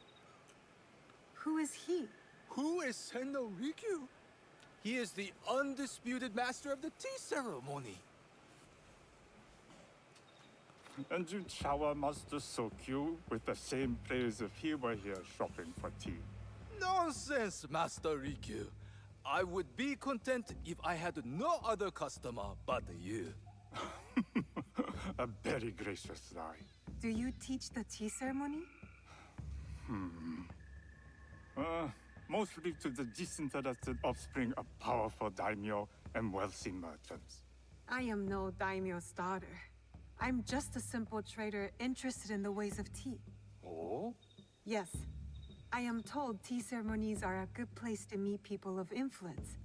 Who is he? Who is Senno Rikyu? He is the undisputed master of the tea ceremony. And you shower Master Sokyu with the same praise if he were here shopping for tea. Nonsense, Master Rikyu. I would be content if I had no other customer but you. A very gracious lie. Do you teach the tea ceremony? Mostly to the disinterested offspring of powerful daimyo and wealthy merchants. I am no daimyo's daughter. I'm just a simple trader interested in the ways of tea. Oh? Yes. I am told tea ceremonies are a good place to meet people of influence.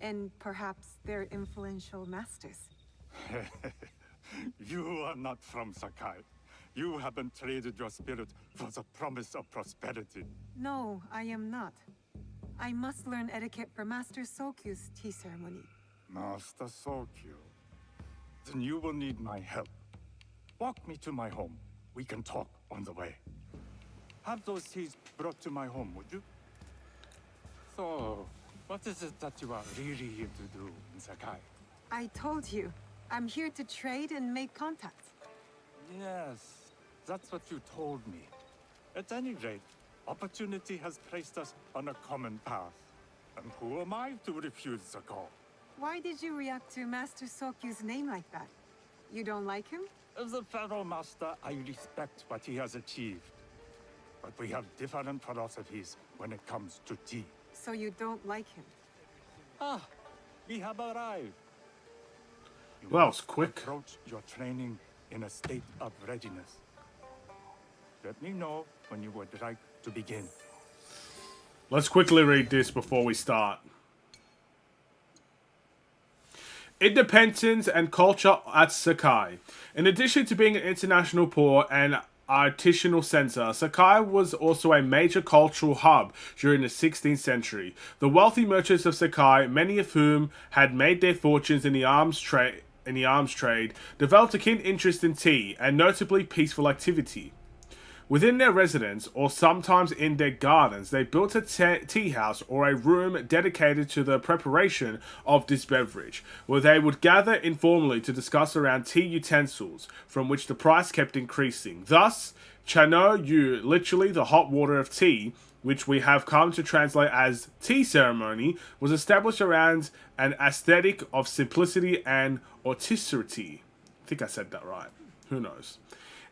And perhaps their influential masters. You are not from Sakai. You haven't traded your spirit for the promise of prosperity. No, I am not. I must learn etiquette for Master Sokyu's tea ceremony. Master Sokyu. Then you will need my help. Walk me to my home. We can talk on the way. Have those teas brought to my home, would you? So, what is it that you are really here to do in Sakai? I told you, I'm here to trade and make contacts. Yes, that's what you told me. At any rate, opportunity has placed us on a common path. And who am I to refuse the call? Why did you react to Master Sokyu's name like that? You don't like him? As a Pharaoh Master, I respect what he has achieved. But we have different philosophies when it comes to tea. So you don't like him? Ah, we have arrived. You Well, must it's quick. approach your training in a state of readiness. Let me know when you would like to begin. Let's quickly read this before we start. Independence and culture at Sakai. In addition to being an international port and artisanal center, Sakai was also a major cultural hub during the 16th century. The wealthy merchants of Sakai, many of whom had made their fortunes in the arms trade, arms trade, developed a keen interest in tea and notably peaceful activity. Within their residence, or sometimes in their gardens, they built a tea house or a room dedicated to the preparation of this beverage, where they would gather informally to discuss around tea utensils, from which the price kept increasing. Thus, Chano Yu, literally the hot water of tea, which we have come to translate as tea ceremony, was established around an aesthetic of simplicity and austerity. I think I said that right. Who knows?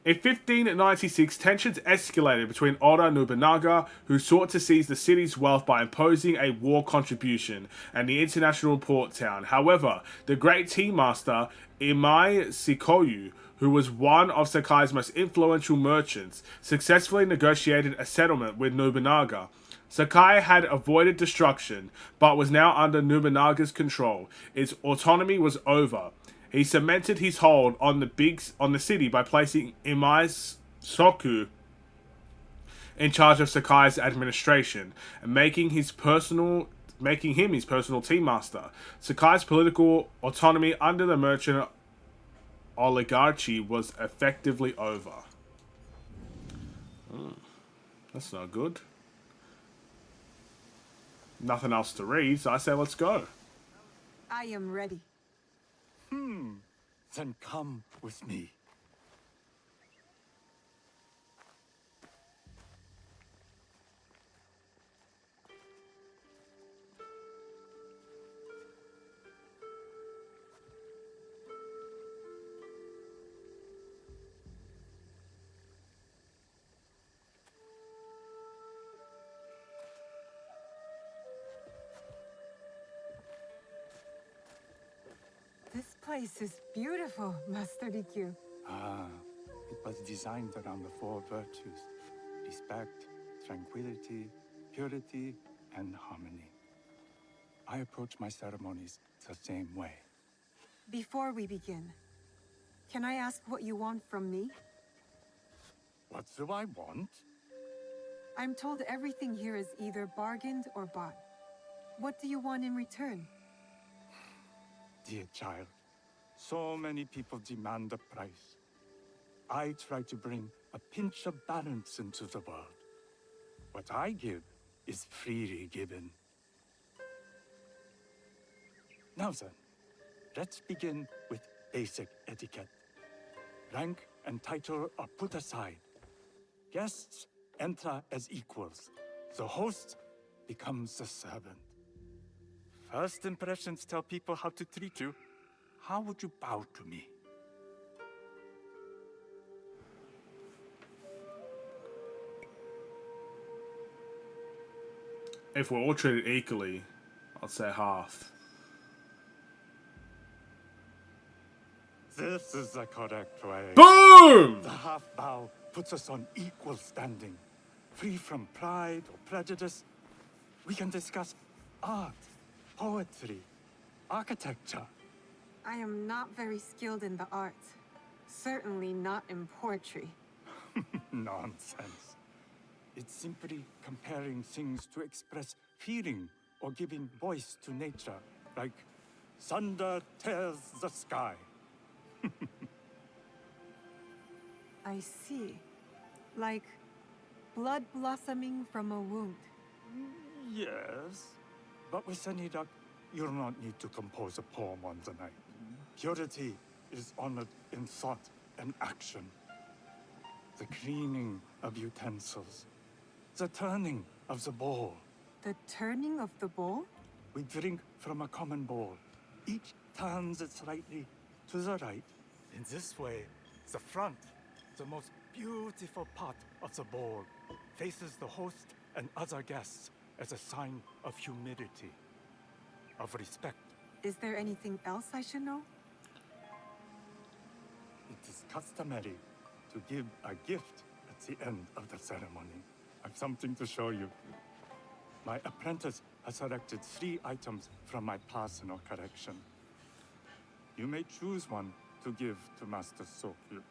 In 1596, tensions escalated between Oda Nobunaga, who sought to seize the city's wealth by imposing a war contribution, and the international port town. However, the great tea master Imai Sikoyu, who was one of Sakai's most influential merchants, successfully negotiated a settlement with Nobunaga. Sakai had avoided destruction, but was now under Nobunaga's control. Its autonomy was over. He cemented his hold on the city by placing Imai Soku in charge of Sakai's administration and making him his personal tea master. Sakai's political autonomy under the merchant oligarchy was effectively over. That's not good. Nothing else to read, so I say let's go. I am ready. Then come with me. This place is beautiful, Master Rikyu. It was designed around the four virtues: respect, tranquility, purity, and harmony. I approach my ceremonies the same way. Before we begin, can I ask what you want from me? What do I want? I'm told everything here is either bargained or bought. What do you want in return? Dear child, so many people demand a price. I try to bring a pinch of balance into the world. What I give is freely given. Now then, let's begin with basic etiquette. Rank and title are put aside. Guests enter as equals. The host becomes the servant. First impressions tell people how to treat you. How would you bow to me? If we're all treated equally, I'd say half. This is the correct way. Boom! The half bow puts us on equal standing. Free from pride or prejudice, we can discuss art, poetry, architecture. I am not very skilled in the arts. Certainly not in poetry. Nonsense. It's simply comparing things to express feeling or giving voice to nature, like thunder tears the sky. I see. Like blood blossoming from a wound. Yes, but with any luck, you'll not need to compose a poem on the night. Purity is honored in thought and action. The cleaning of utensils, the turning of the bowl. The turning of the bowl? We drink from a common bowl. Each turns it slightly to the right. In this way, the front, the most beautiful part of the bowl, faces the host and other guests as a sign of humility, of respect. Is there anything else I should know? It is customary to give a gift at the end of the ceremony. I've something to show you. My apprentice has selected 3 items from my personal collection. You may choose one to give to Master Sokyu.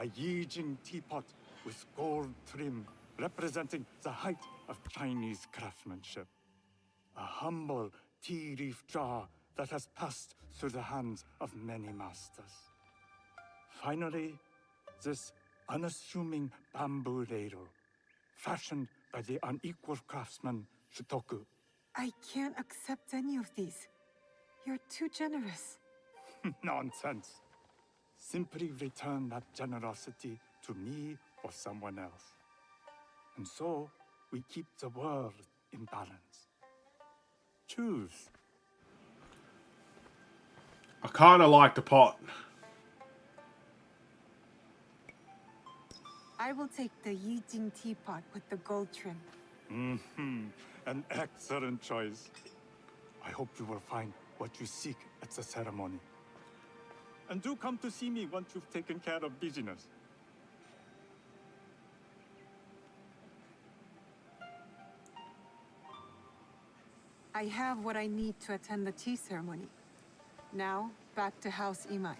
A Yijing teapot with gold trim representing the height of Chinese craftsmanship. A humble tea leaf jar that has passed through the hands of many masters. Finally, this unassuming bamboo ladle, fashioned by the unequal craftsman Shutoku. I can't accept any of these. You're too generous. Nonsense. Simply return that generosity to me or someone else. And so, we keep the world in balance. Choose. I kind of like the pot. I will take the Yijing teapot with the gold trim. An excellent choice. I hope you will find what you seek at the ceremony. And do come to see me once you've taken care of business. I have what I need to attend the tea ceremony. Now, back to House Imai.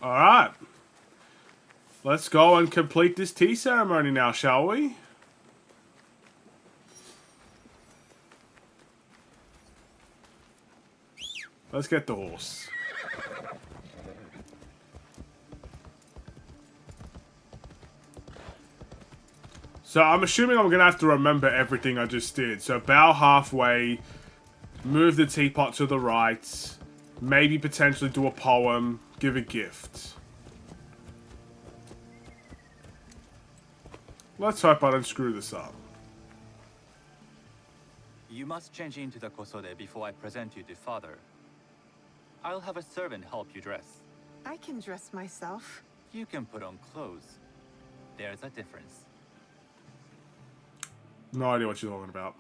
Alright. Let's go and complete this tea ceremony now, shall we? Let's get the horse. So I'm assuming I'm going to have to remember everything I just did. So bow halfway, move the teapot to the right, maybe potentially do a poem, give a gift. Let's hope I don't screw this up. You must change into the kosode before I present you to father. I'll have a servant help you dress. I can dress myself. You can put on clothes. There's a difference. No idea what you're talking about.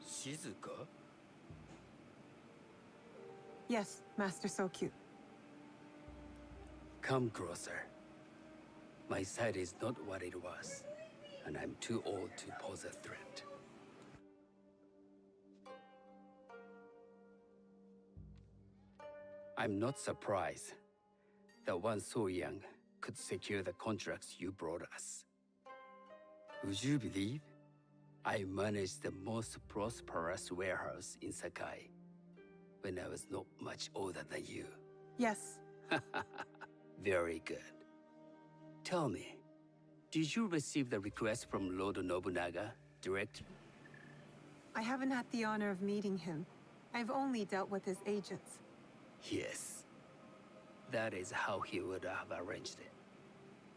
Shizuka? Yes, Master Sokyu. Come closer. My sight is not what it was, and I'm too old to pose a threat. I'm not surprised that one so young could secure the contracts you brought us. Would you believe I managed the most prosperous warehouse in Sakai when I was not much older than you? Yes. Very good. Tell me, did you receive the request from Lord Nobunaga directly? I haven't had the honor of meeting him. I've only dealt with his agents. Yes. That is how he would have arranged it.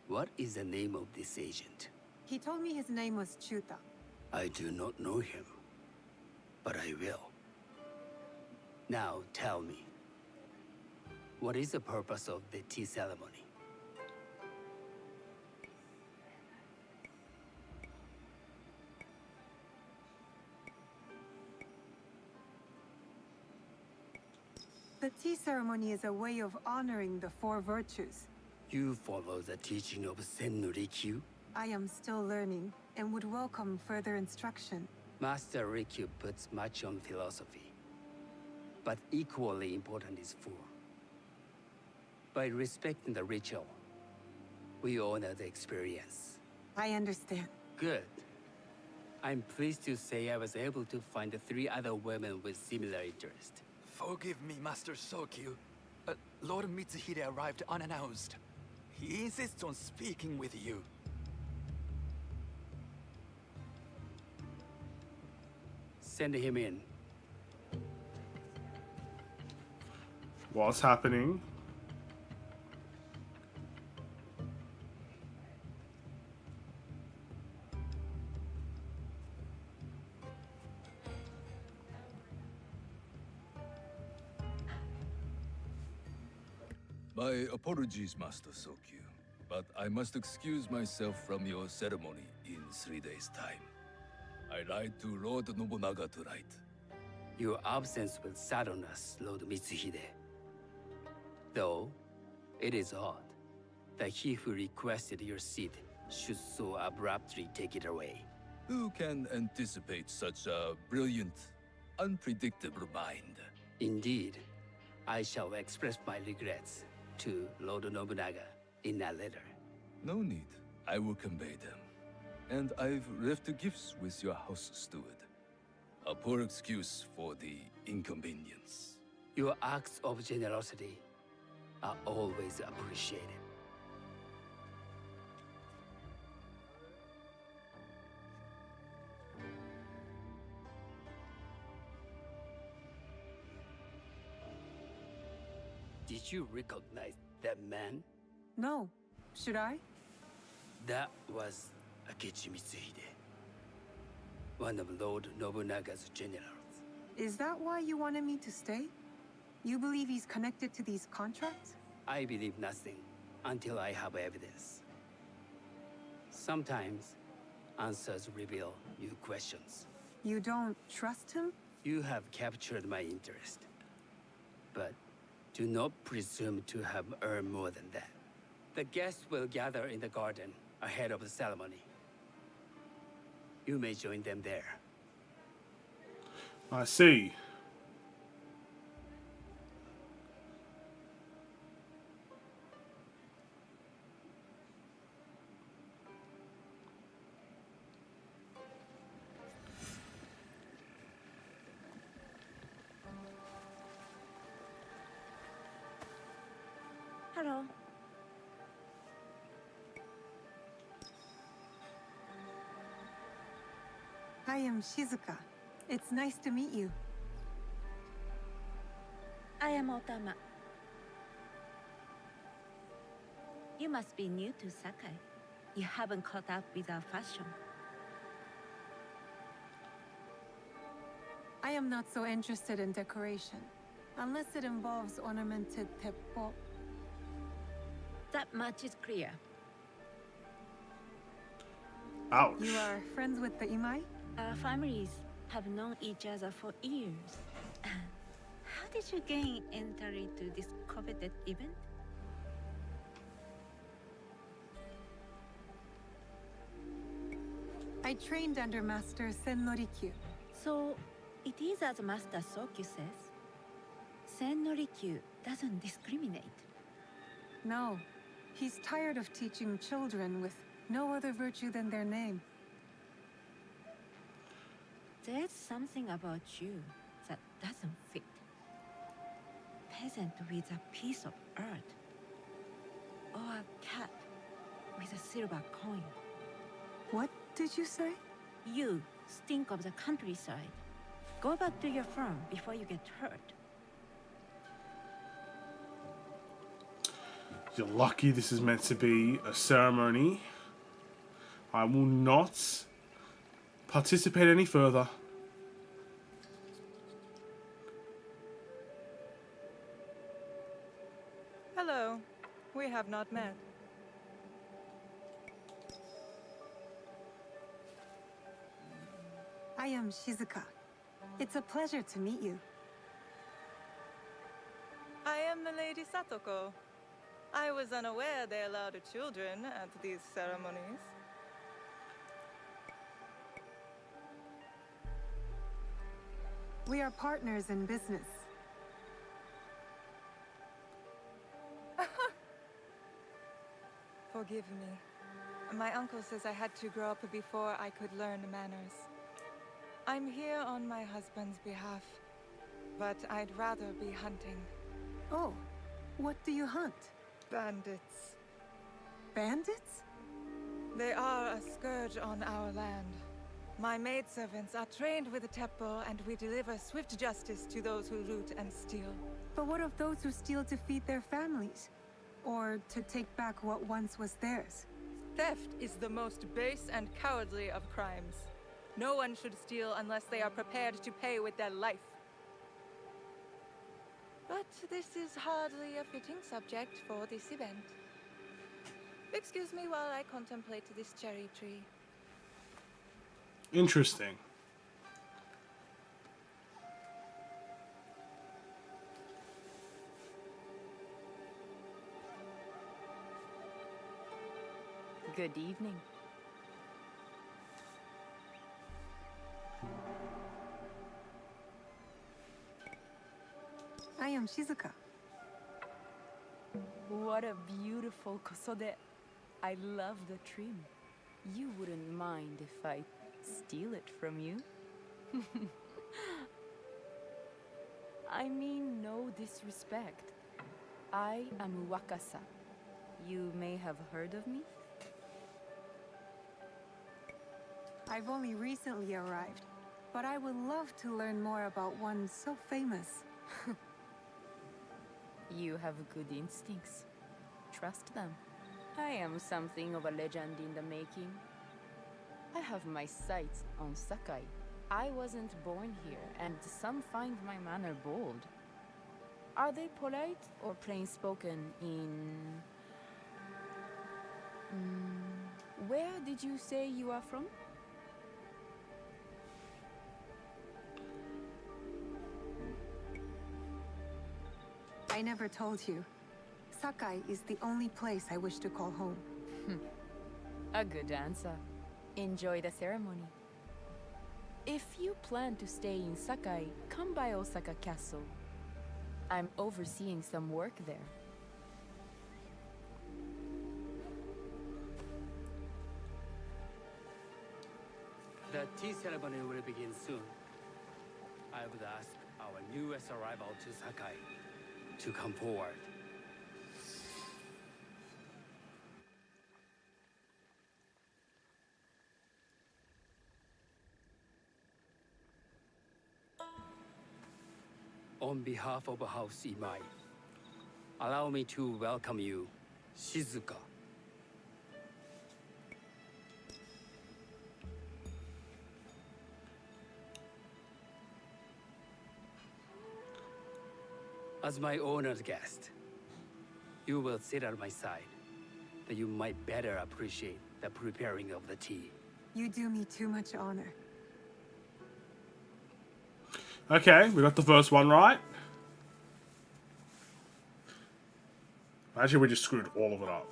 What is the name of this agent? He told me his name was Chuta. I do not know him, but I will. Now tell me, what is the purpose of the tea ceremony? The tea ceremony is a way of honoring the four virtues. You follow the teaching of Sennu Rikyu? I am still learning and would welcome further instruction. Master Rikyu puts much on philosophy, but equally important is form. By respecting the ritual, we honor the experience. I understand. Good. I'm pleased to say I was able to find 3 other women with similar interest. Forgive me, Master Sokyu. Lord Mitsuhide arrived unannounced. He insists on speaking with you. Send him in. What's happening? My apologies, Master Sokyu, but I must excuse myself from your ceremony in 3 days' time. I lied to Lord Nobunaga tonight. Your absence will sadden us, Lord Mitsuhide. Though, it is odd that he who requested your seat should so abruptly take it away. Who can anticipate such a brilliant, unpredictable mind? Indeed, I shall express my regrets to Lord Nobunaga in a letter. No need. I will convey them. And I've left the gifts with your house steward. A poor excuse for the inconvenience. Your acts of generosity are always appreciated. Did you recognize that man? No. Should I? That was Akechi Mitsuhide, one of Lord Nobunaga's generals. Is that why you wanted me to stay? You believe he's connected to these contracts? I believe nothing until I have evidence. Sometimes, answers reveal new questions. You don't trust him? You have captured my interest. But do not presume to have earned more than that. The guests will gather in the garden ahead of the ceremony. You may join them there. I see. Hello. I am Shizuka. It's nice to meet you. I am Otama. You must be new to Sakai. You haven't caught up with our fashion. I am not so interested in decoration, unless it involves ornamented teppo. That much is clear. Ouch. You are friends with the Imai? Our families have known each other for years. How did you gain entry to this coveted event? I trained under Master Sen Norikyu. So, it is as Master Sokyu says. Sen Norikyu doesn't discriminate. No, he's tired of teaching children with no other virtue than their name. There's something about you that doesn't fit. Peasant with a piece of earth. Or a cat with a silver coin. What did you say? You stink of the countryside. Go back to your farm before you get hurt. You're lucky this is meant to be a ceremony. I will not participate any further. Hello. We have not met. I am Shizuka. It's a pleasure to meet you. I am the Lady Satoko. I was unaware they allowed children at these ceremonies. We are partners in business. Forgive me. My uncle says I had to grow up before I could learn manners. I'm here on my husband's behalf, but I'd rather be hunting. Oh, what do you hunt? Bandits. Bandits? They are a scourge on our land. My maidservants are trained with the Teppo, and we deliver swift justice to those who loot and steal. But what of those who steal to feed their families? Or to take back what once was theirs? Theft is the most base and cowardly of crimes. No one should steal unless they are prepared to pay with their life. But this is hardly a fitting subject for this event. Excuse me while I contemplate this cherry tree. Interesting. Good evening. I am Shizuka. What a beautiful kosode. I love the trim. You wouldn't mind if I steal it from you? I mean no disrespect. I am Wakasa. You may have heard of me? I've only recently arrived, but I would love to learn more about one so famous. You have good instincts. Trust them. I am something of a legend in the making. I have my sights on Sakai. I wasn't born here, and some find my manner bold. Are they polite or plain-spoken in... Where did you say you are from? I never told you. Sakai is the only place I wish to call home. A good answer. Enjoy the ceremony. If you plan to stay in Sakai, come by Osaka Castle. I'm overseeing some work there. The tea ceremony will begin soon. I would ask our newest arrival to Sakai to come forward. On behalf of House Imai, allow me to welcome you, Shizuka. As my honored guest, you will sit at my side, that you might better appreciate the preparing of the tea. You do me too much honor. Okay, we got the first one right. Actually, we just screwed all of it up.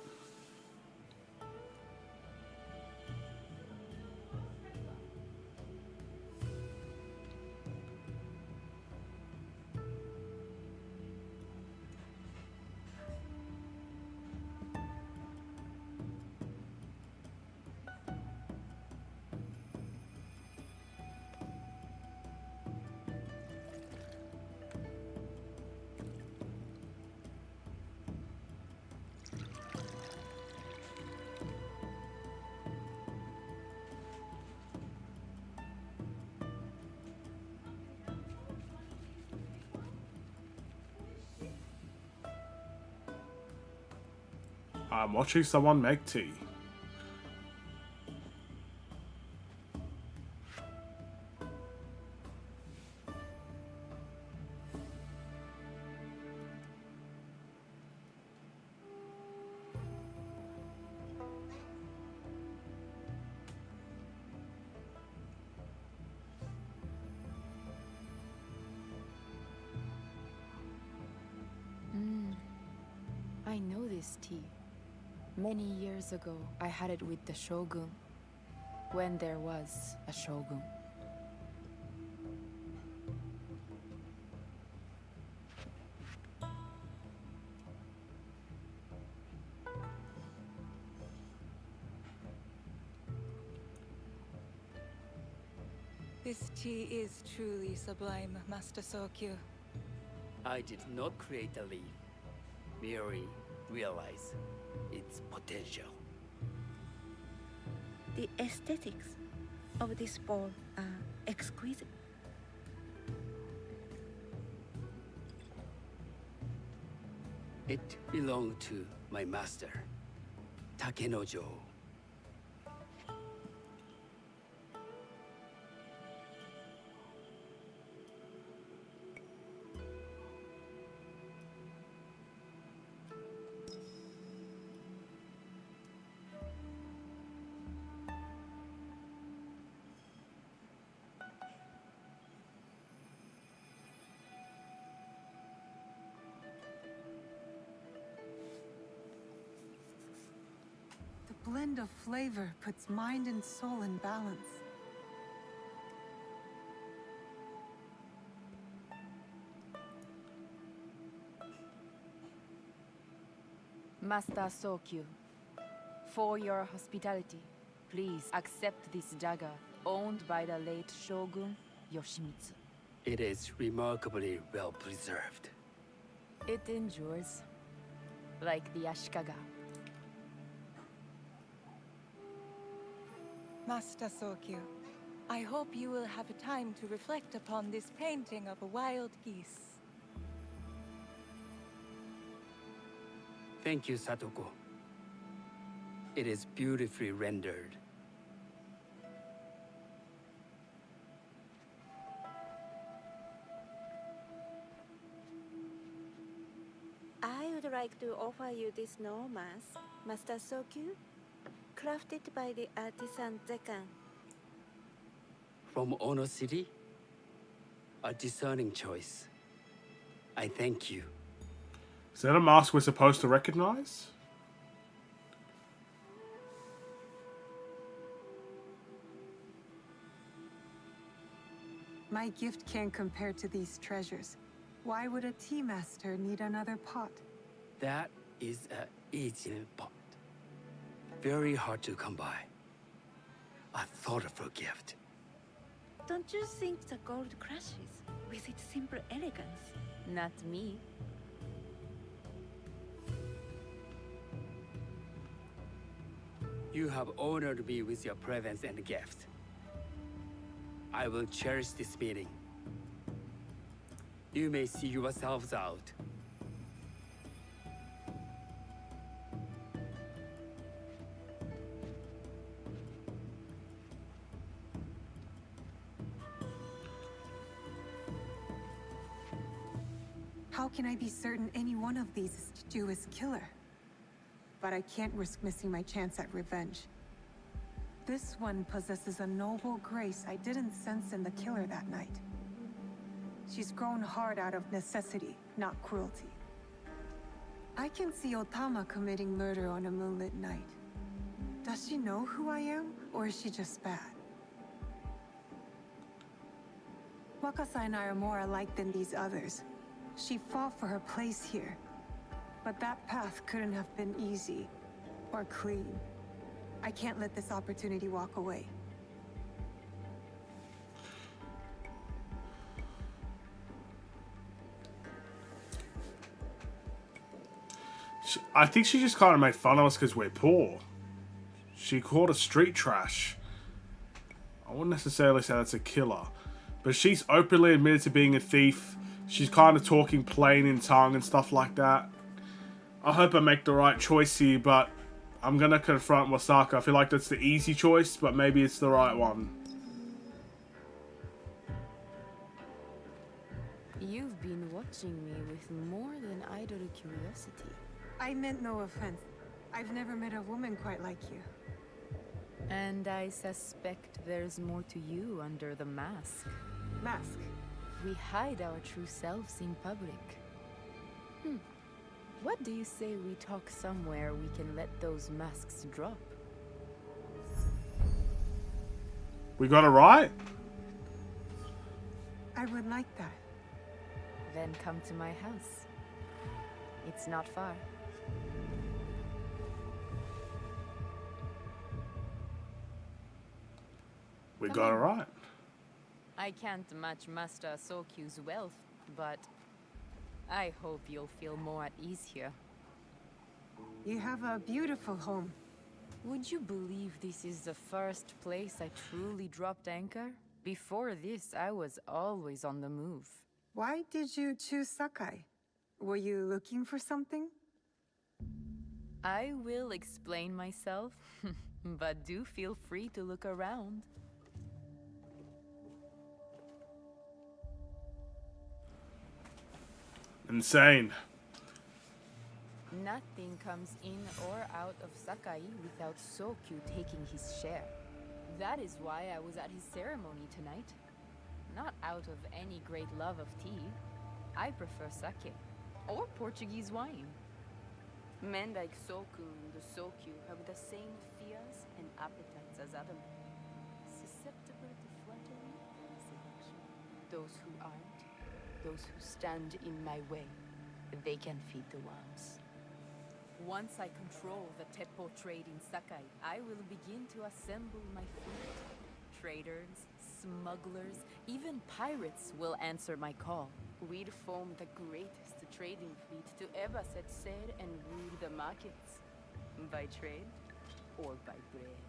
I'm watching someone make tea. I know this tea. Many years ago, I had it with the Shogun, when there was a Shogun. This tea is truly sublime, Master Sokyu. I did not create a leaf, merely realize its potential. The aesthetics of this bowl are exquisite. It belonged to my master, Takenojo. The blend of flavor puts mind and soul in balance. Master Sokyu, for your hospitality, please accept this dagger owned by the late Shogun Yoshimitsu. It is remarkably well preserved. It endures, like the Ashikaga. Master Sokyu, I hope you will have time to reflect upon this painting of a wild geese. Thank you, Satoko. It is beautifully rendered. I would like to offer you this snow mask, Master Sokyu, crafted by the artisan Zekan. From Ono City? A discerning choice. I thank you. Is that a mask we're supposed to recognize? My gift can't compare to these treasures. Why would a tea master need another pot? That is a Ijin pot. Very hard to come by. A thoughtful gift. Don't you think the gold crashes with its simple elegance? Not me. You have honored me with your presence and gift. I will cherish this meeting. You may see yourselves out. How can I be certain any one of these is to do his killer? But I can't risk missing my chance at revenge. This one possesses a noble grace I didn't sense in the killer that night. She's grown hard out of necessity, not cruelty. I can see Otama committing murder on a moonlit night. Does she know who I am, or is she just bad? Wakasa and I are more alike than these others. She fought for her place here. But that path couldn't have been easy or clean. I can't let this opportunity walk away. I think she just kind of made fun of us because we're poor. She called us street trash. I wouldn't necessarily say that's a killer. But she's openly admitted to being a thief. She's kind of talking plain in tongue and stuff like that. I hope I make the right choice here, but I'm gonna confront Wasaka. I feel like that's the easy choice, but maybe it's the right one. You've been watching me with more than idle curiosity. I meant no offense. I've never met a woman quite like you. And I suspect there's more to you under the mask. Mask? We hide our true selves in public. What do you say we talk somewhere we can let those masks drop? We got it right? I would like that. Then come to my house. It's not far. We got it right. I can't match Master Sokyu's wealth, but I hope you'll feel more at ease here. You have a beautiful home. Would you believe this is the first place I truly dropped anchor? Before this, I was always on the move. Why did you choose Sakai? Were you looking for something? I will explain myself, but do feel free to look around. Insane. Nothing comes in or out of Sakai without Sokyu taking his share. That is why I was at his ceremony tonight. Not out of any great love of tea. I prefer sake, or Portuguese wine. Men like Soku and the Sokyu have the same fears and appetites as other men. Susceptible to flattery and seduction. Those who aren't, those who stand in my way, they can feed the worms. Once I control the Teppo trade in Sakai, I will begin to assemble my fleet. Traders, smugglers, even pirates will answer my call. We'd form the greatest trading fleet to ever set sail and rule the markets. By trade or by bread.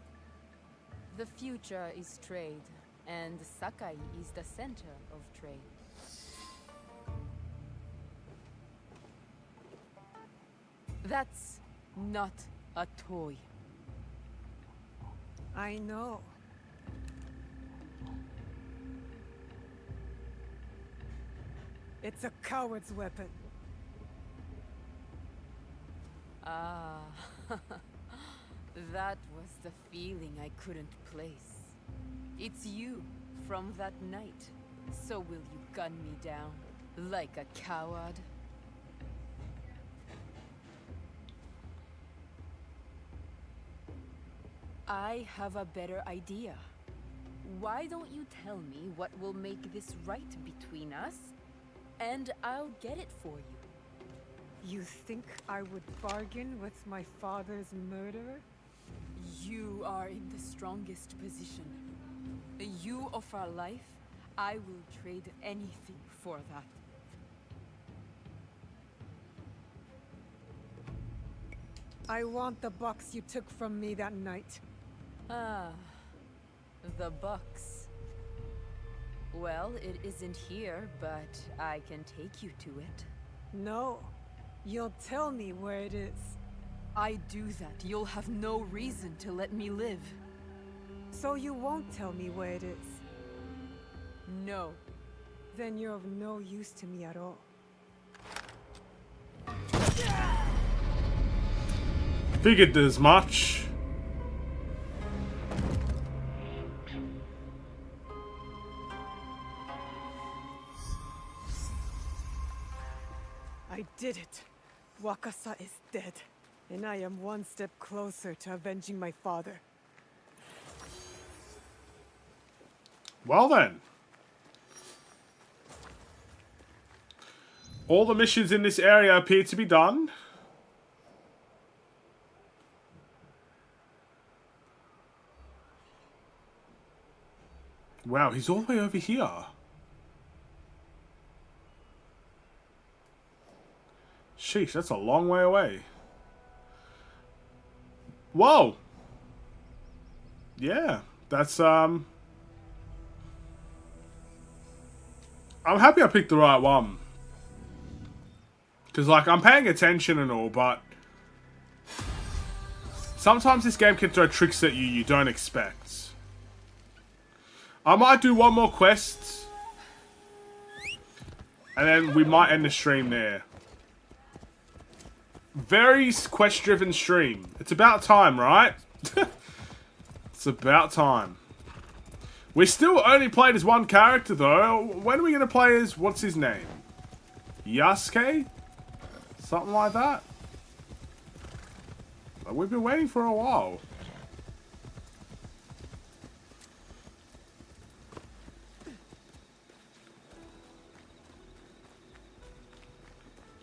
The future is trade, and Sakai is the center of trade. That's not a toy. I know. It's a coward's weapon. Ah, that was the feeling I couldn't place. It's you from that night. So will you gun me down like a coward? I have a better idea. Why don't you tell me what will make this right between us, and I'll get it for you. You think I would bargain with my father's murderer? You are in the strongest position. You offer life, I will trade anything for that. I want the box you took from me that night. Ah, the box. Well, it isn't here, but I can take you to it. No, you'll tell me where it is. I do that, you'll have no reason to let me live. So you won't tell me where it is? No. Then you're of no use to me at all. Figured as much. I did it. Wakasa is dead, and I am one step closer to avenging my father. Well then. All the missions in this area appear to be done. Wow, he's all the way over here. Sheesh, that's a long way away. Whoa! Yeah, that's, I'm happy I picked the right one. Because, like, I'm paying attention and all, but sometimes this game can throw tricks at you don't expect. I might do one more quest, and then we might end the stream there. Very quest-driven stream. It's about time, right? It's about time. We still only played as one character, though. When are we going to play as... What's his name? Yasuke? Something like that? We've been waiting for a while.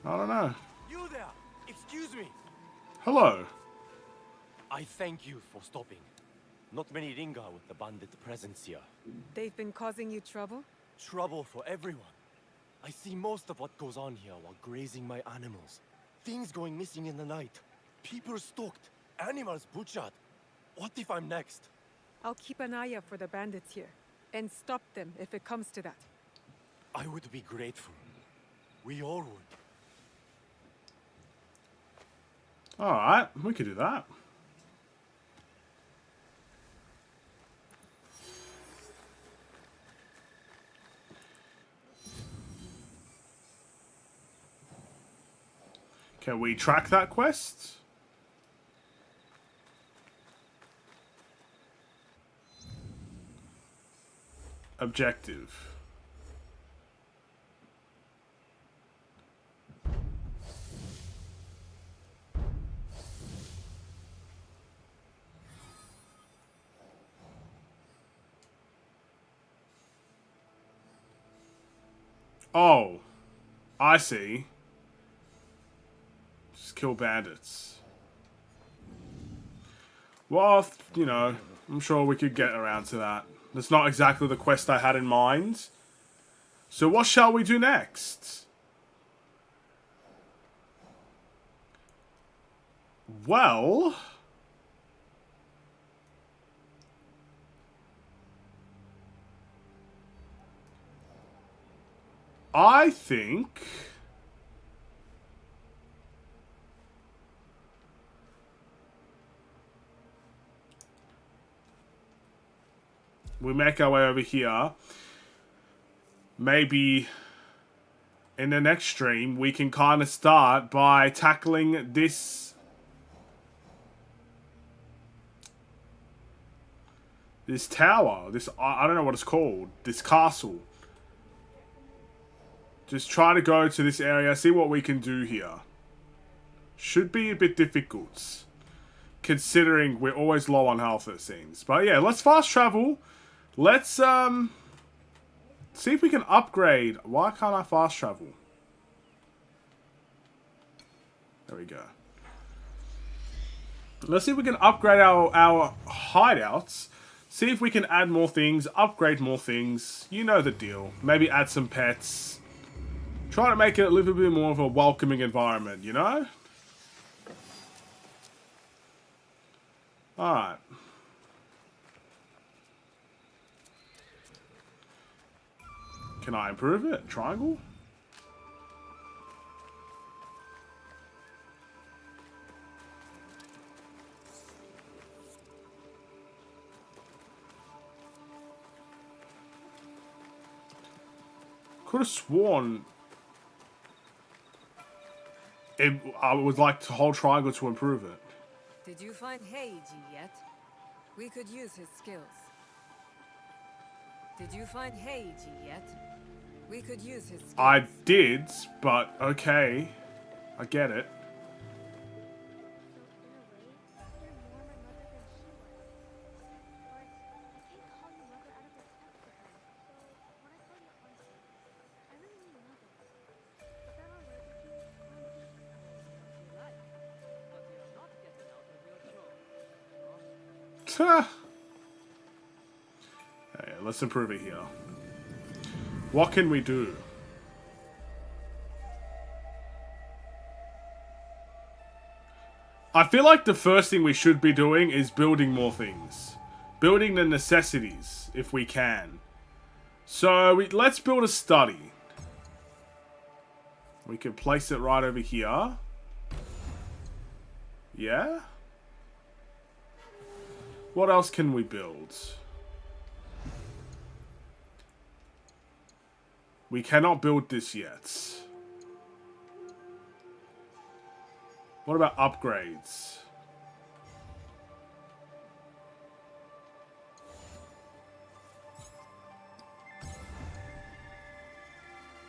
I don't know. You there! Excuse me! Hello. I thank you for stopping. Not many linger with the bandit presence here. They've been causing you trouble? Trouble for everyone. I see most of what goes on here while grazing my animals. Things going missing in the night. People stalked. Animals butchered. What if I'm next? I'll keep an eye out for the bandits here, and stop them if it comes to that. I would be grateful. We all would. Alright, we could do that. Can we track that quest? Objective. Oh, I see. Just kill bandits. Well, you know, I'm sure we could get around to that. That's not exactly the quest I had in mind. So what shall we do next? Well... I think... we make our way over here. Maybe in the next stream, we can kind of start by tackling this... this tower. This, I don't know what it's called. This castle. Just try to go to this area, see what we can do here. Should be a bit difficult, considering we're always low on health, it seems. But yeah, let's fast travel. Let's see if we can upgrade. Why can't I fast travel? There we go. Let's see if we can upgrade our hideouts. See if we can add more things, upgrade more things. You know the deal. Maybe add some pets. Try to make it a little bit more of a welcoming environment, you know? Alright. Can I improve it? Triangle? Could have sworn I would like to hold triangle to improve it. Did you find Heiji yet? We could use his skills. Did you find Heiji yet? We could use his skills. I did, but okay. I get it. Okay, let's improve it here. What can we do? I feel like the first thing we should be doing is building more things. Building the necessities, if we can. So, let's build a study. We can place it right over here. Yeah? What else can we build? We cannot build this yet. What about upgrades?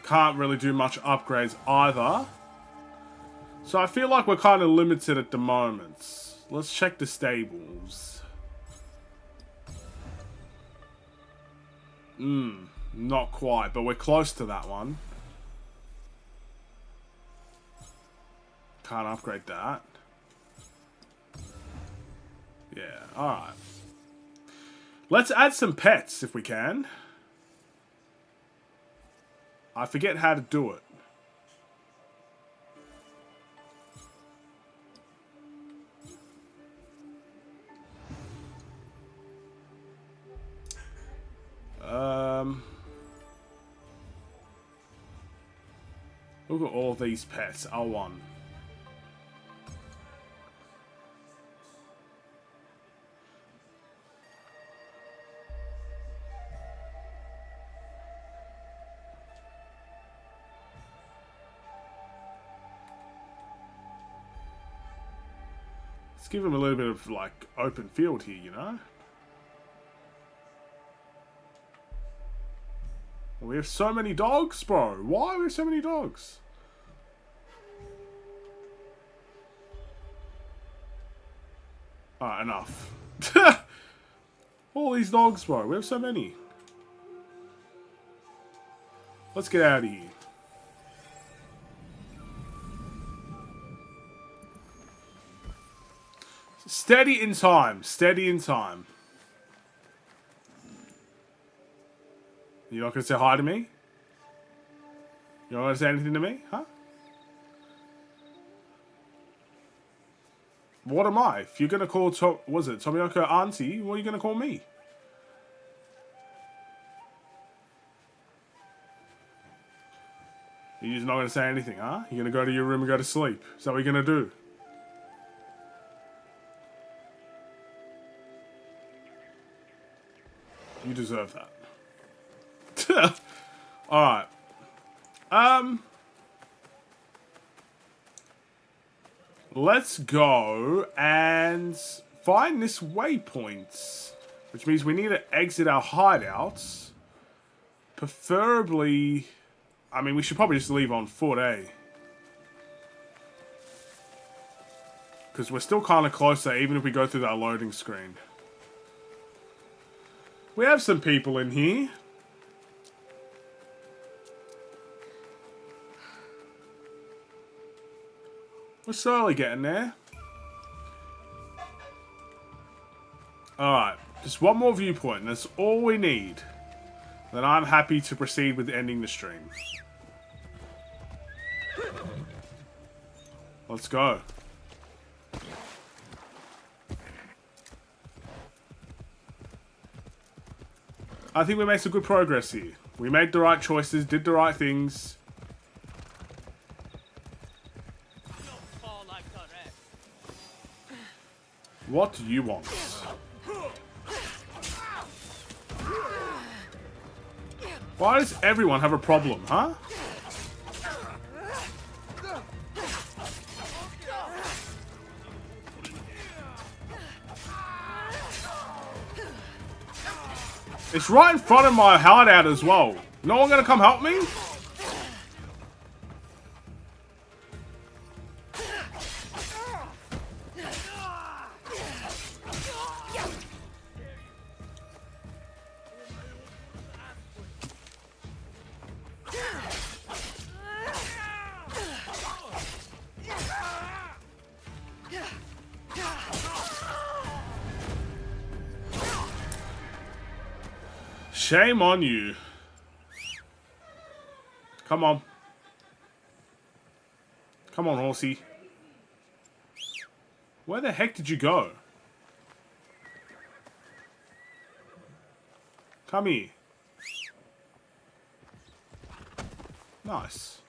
Can't really do much upgrades either. So I feel like we're kind of limited at the moment. Let's check the stables. Not quite, but we're close to that one. Can't upgrade that. Yeah, alright. Let's add some pets if we can. I forget how to do it. Look at all these pets. R1. Let's give him a little bit of, like, open field here, you know? We have so many dogs, bro. Why do we have so many dogs? Alright, enough. All these dogs, bro. We have so many. Let's get out of here. Steady in time. Steady in time. You're not going to say hi to me? You're not going to say anything to me? Huh? What am I? If you're going to call, Tomioka auntie, what are you going to call me? You're just not going to say anything, huh? You're going to go to your room and go to sleep. Is that what you're going to do? You deserve that. Alright. Let's go and find this waypoint. Which means we need to exit our hideouts. Preferably... I mean, we should probably just leave on foot, eh? Because we're still kind of closer, even if we go through that loading screen. We have some people in here. We're slowly getting there. Alright, just one more viewpoint, and that's all we need. Then I'm happy to proceed with ending the stream. Let's go. I think we made some good progress here. We made the right choices, did the right things. What do you want? Why does everyone have a problem, huh? It's right in front of my hideout as well. No one gonna come help me? Shame on you. Come on. Come on, horsey. Where the heck did you go? Come here. Nice.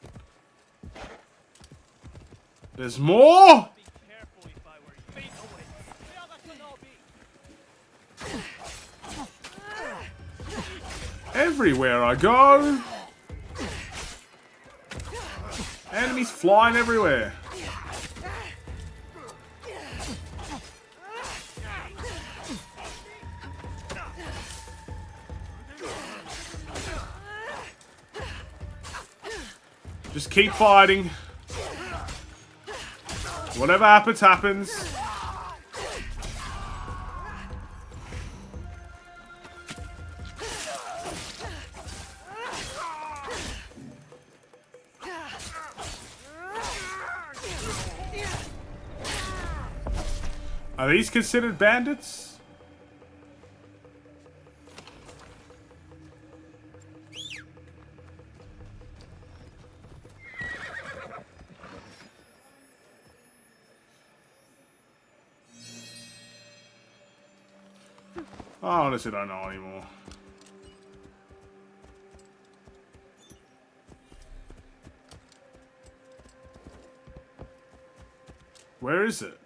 There's more? Everywhere I go. Enemies flying everywhere. Just keep fighting. Whatever happens, happens. Are these considered bandits? I honestly don't know anymore. Where is it?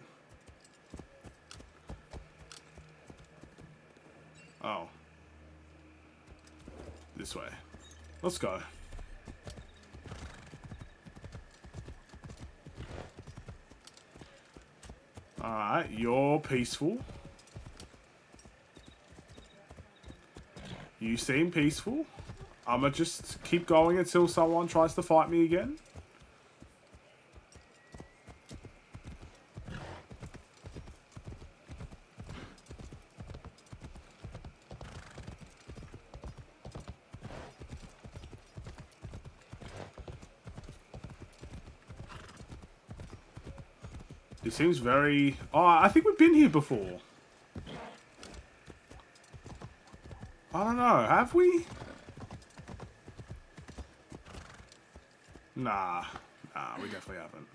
Oh. This way. Let's go. Alright, you're peaceful. You seem peaceful. I'ma just keep going until someone tries to fight me again. It seems very... Oh, I think we've been here before. I don't know. Have we? Nah. Nah, we definitely haven't.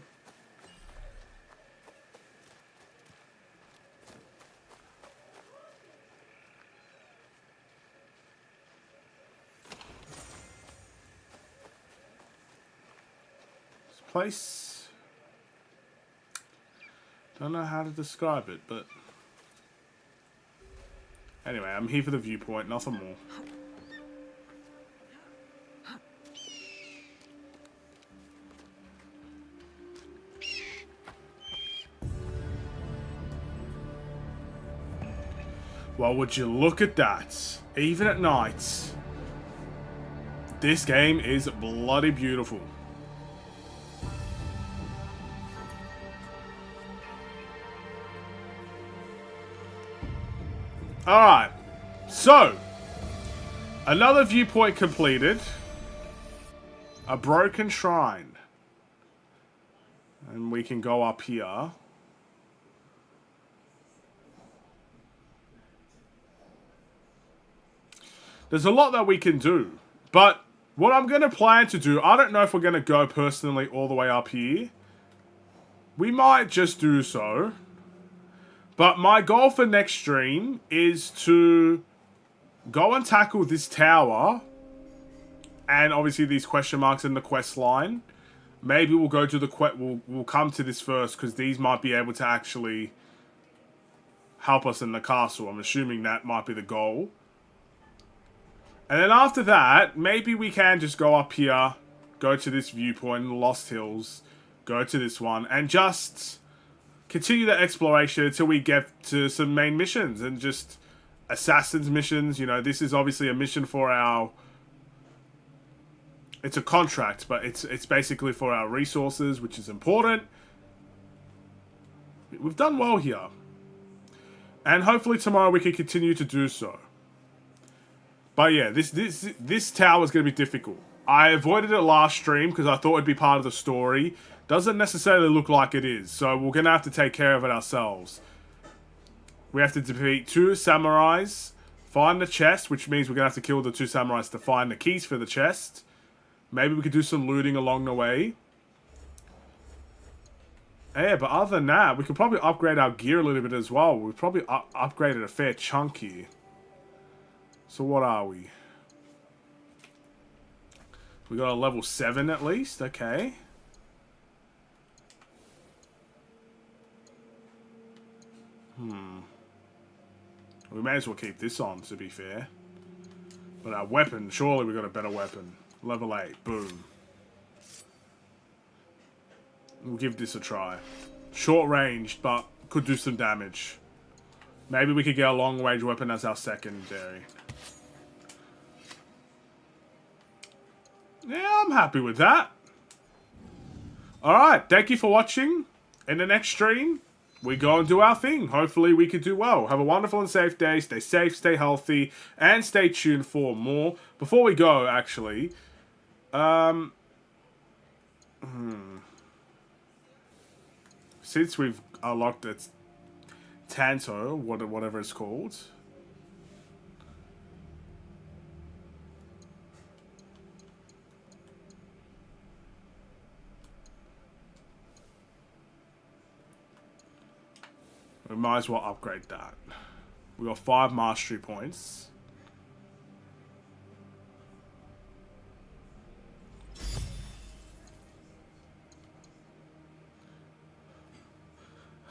This place... Don't know how to describe it, but... Anyway, I'm here for the viewpoint, nothing more. Well, would you look at that? Even at night, this game is bloody beautiful. Alright, so, another viewpoint completed. A broken shrine. And we can go up here. There's a lot that we can do. But what I'm going to plan to do, I don't know if we're going to go personally all the way up here. We might just do so. But my goal for next stream is to go and tackle this tower. And obviously these question marks in the quest line. Maybe we'll go to the we'll come to this first, because these might be able to actually help us in the castle. I'm assuming that might be the goal. And then after that, maybe we can just go up here, go to this viewpoint, Lost Hills, go to this one, and just continue the exploration until we get to some main missions and just assassins missions. You know, this is obviously a mission for our... It's a contract, but it's basically for our resources, which is important. We've done well here. And hopefully tomorrow we can continue to do so. But yeah, this tower is going to be difficult. I avoided it last stream because I thought it'd be part of the story. Doesn't necessarily look like it is, so we're going to have to take care of it ourselves. We have to defeat 2 samurais, find the chest, which means we're going to have to kill the 2 samurais to find the keys for the chest. Maybe we could do some looting along the way. Yeah, but other than that, we could probably upgrade our gear a little bit as well. We've probably upgraded a fair chunk here. So what are we? We got a level 7 at least, okay. We may as well keep this on, to be fair. But our weapon, surely we got a better weapon. Level 8, boom. We'll give this a try. Short range, but could do some damage. Maybe we could get a long range weapon as our secondary. Yeah, I'm happy with that. Alright, thank you for watching. In the next stream, we go and do our thing. Hopefully we can do well. Have a wonderful and safe day. Stay safe, stay healthy, and stay tuned for more. Before we go, actually... Since we've unlocked it, Tanto, whatever it's called. We might as well upgrade that. We got 5 mastery points.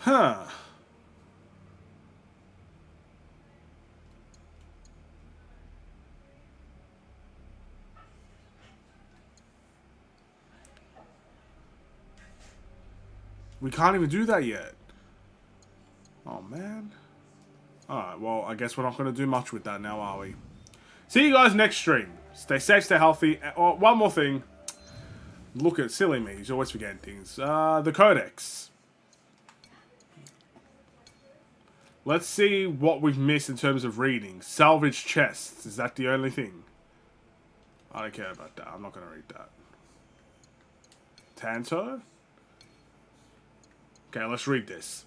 Huh. We can't even do that yet. Oh, man. Alright, well, I guess we're not going to do much with that now, are we? See you guys next stream. Stay safe, stay healthy. Oh, one more thing. Look at silly me. He's always forgetting things. The Codex. Let's see what we've missed in terms of reading. Salvage chests. Is that the only thing? I don't care about that. I'm not going to read that. Tanto? Okay, let's read this.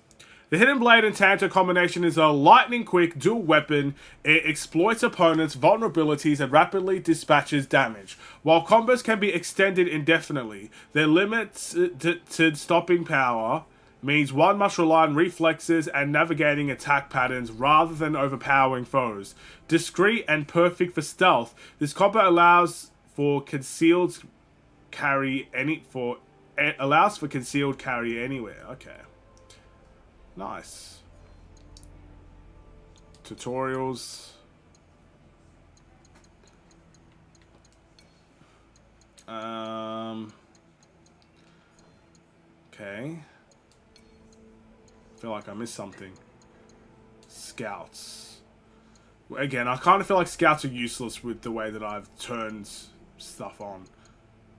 The Hidden Blade and Tanto combination is a lightning-quick dual weapon. It exploits opponents' vulnerabilities and rapidly dispatches damage. While combos can be extended indefinitely, their limited stopping power means one must rely on reflexes and navigating attack patterns rather than overpowering foes. Discreet and perfect for stealth, this combo allows for concealed carry anywhere. Okay. Nice. Tutorials. Okay. I feel like I missed something. Scouts. Again, I kind of feel like scouts are useless with the way that I've turned stuff on.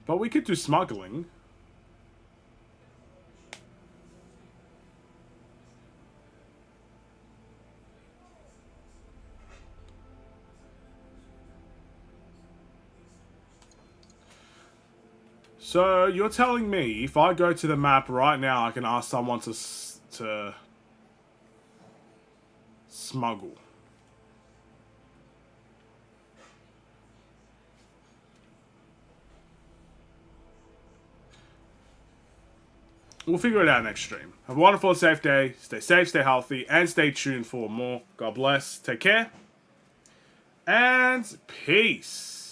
But we could do smuggling. So, you're telling me, if I go to the map right now, I can ask someone to smuggle. We'll figure it out next stream. Have a wonderful and safe day. Stay safe, stay healthy, and stay tuned for more. God bless. Take care. And peace.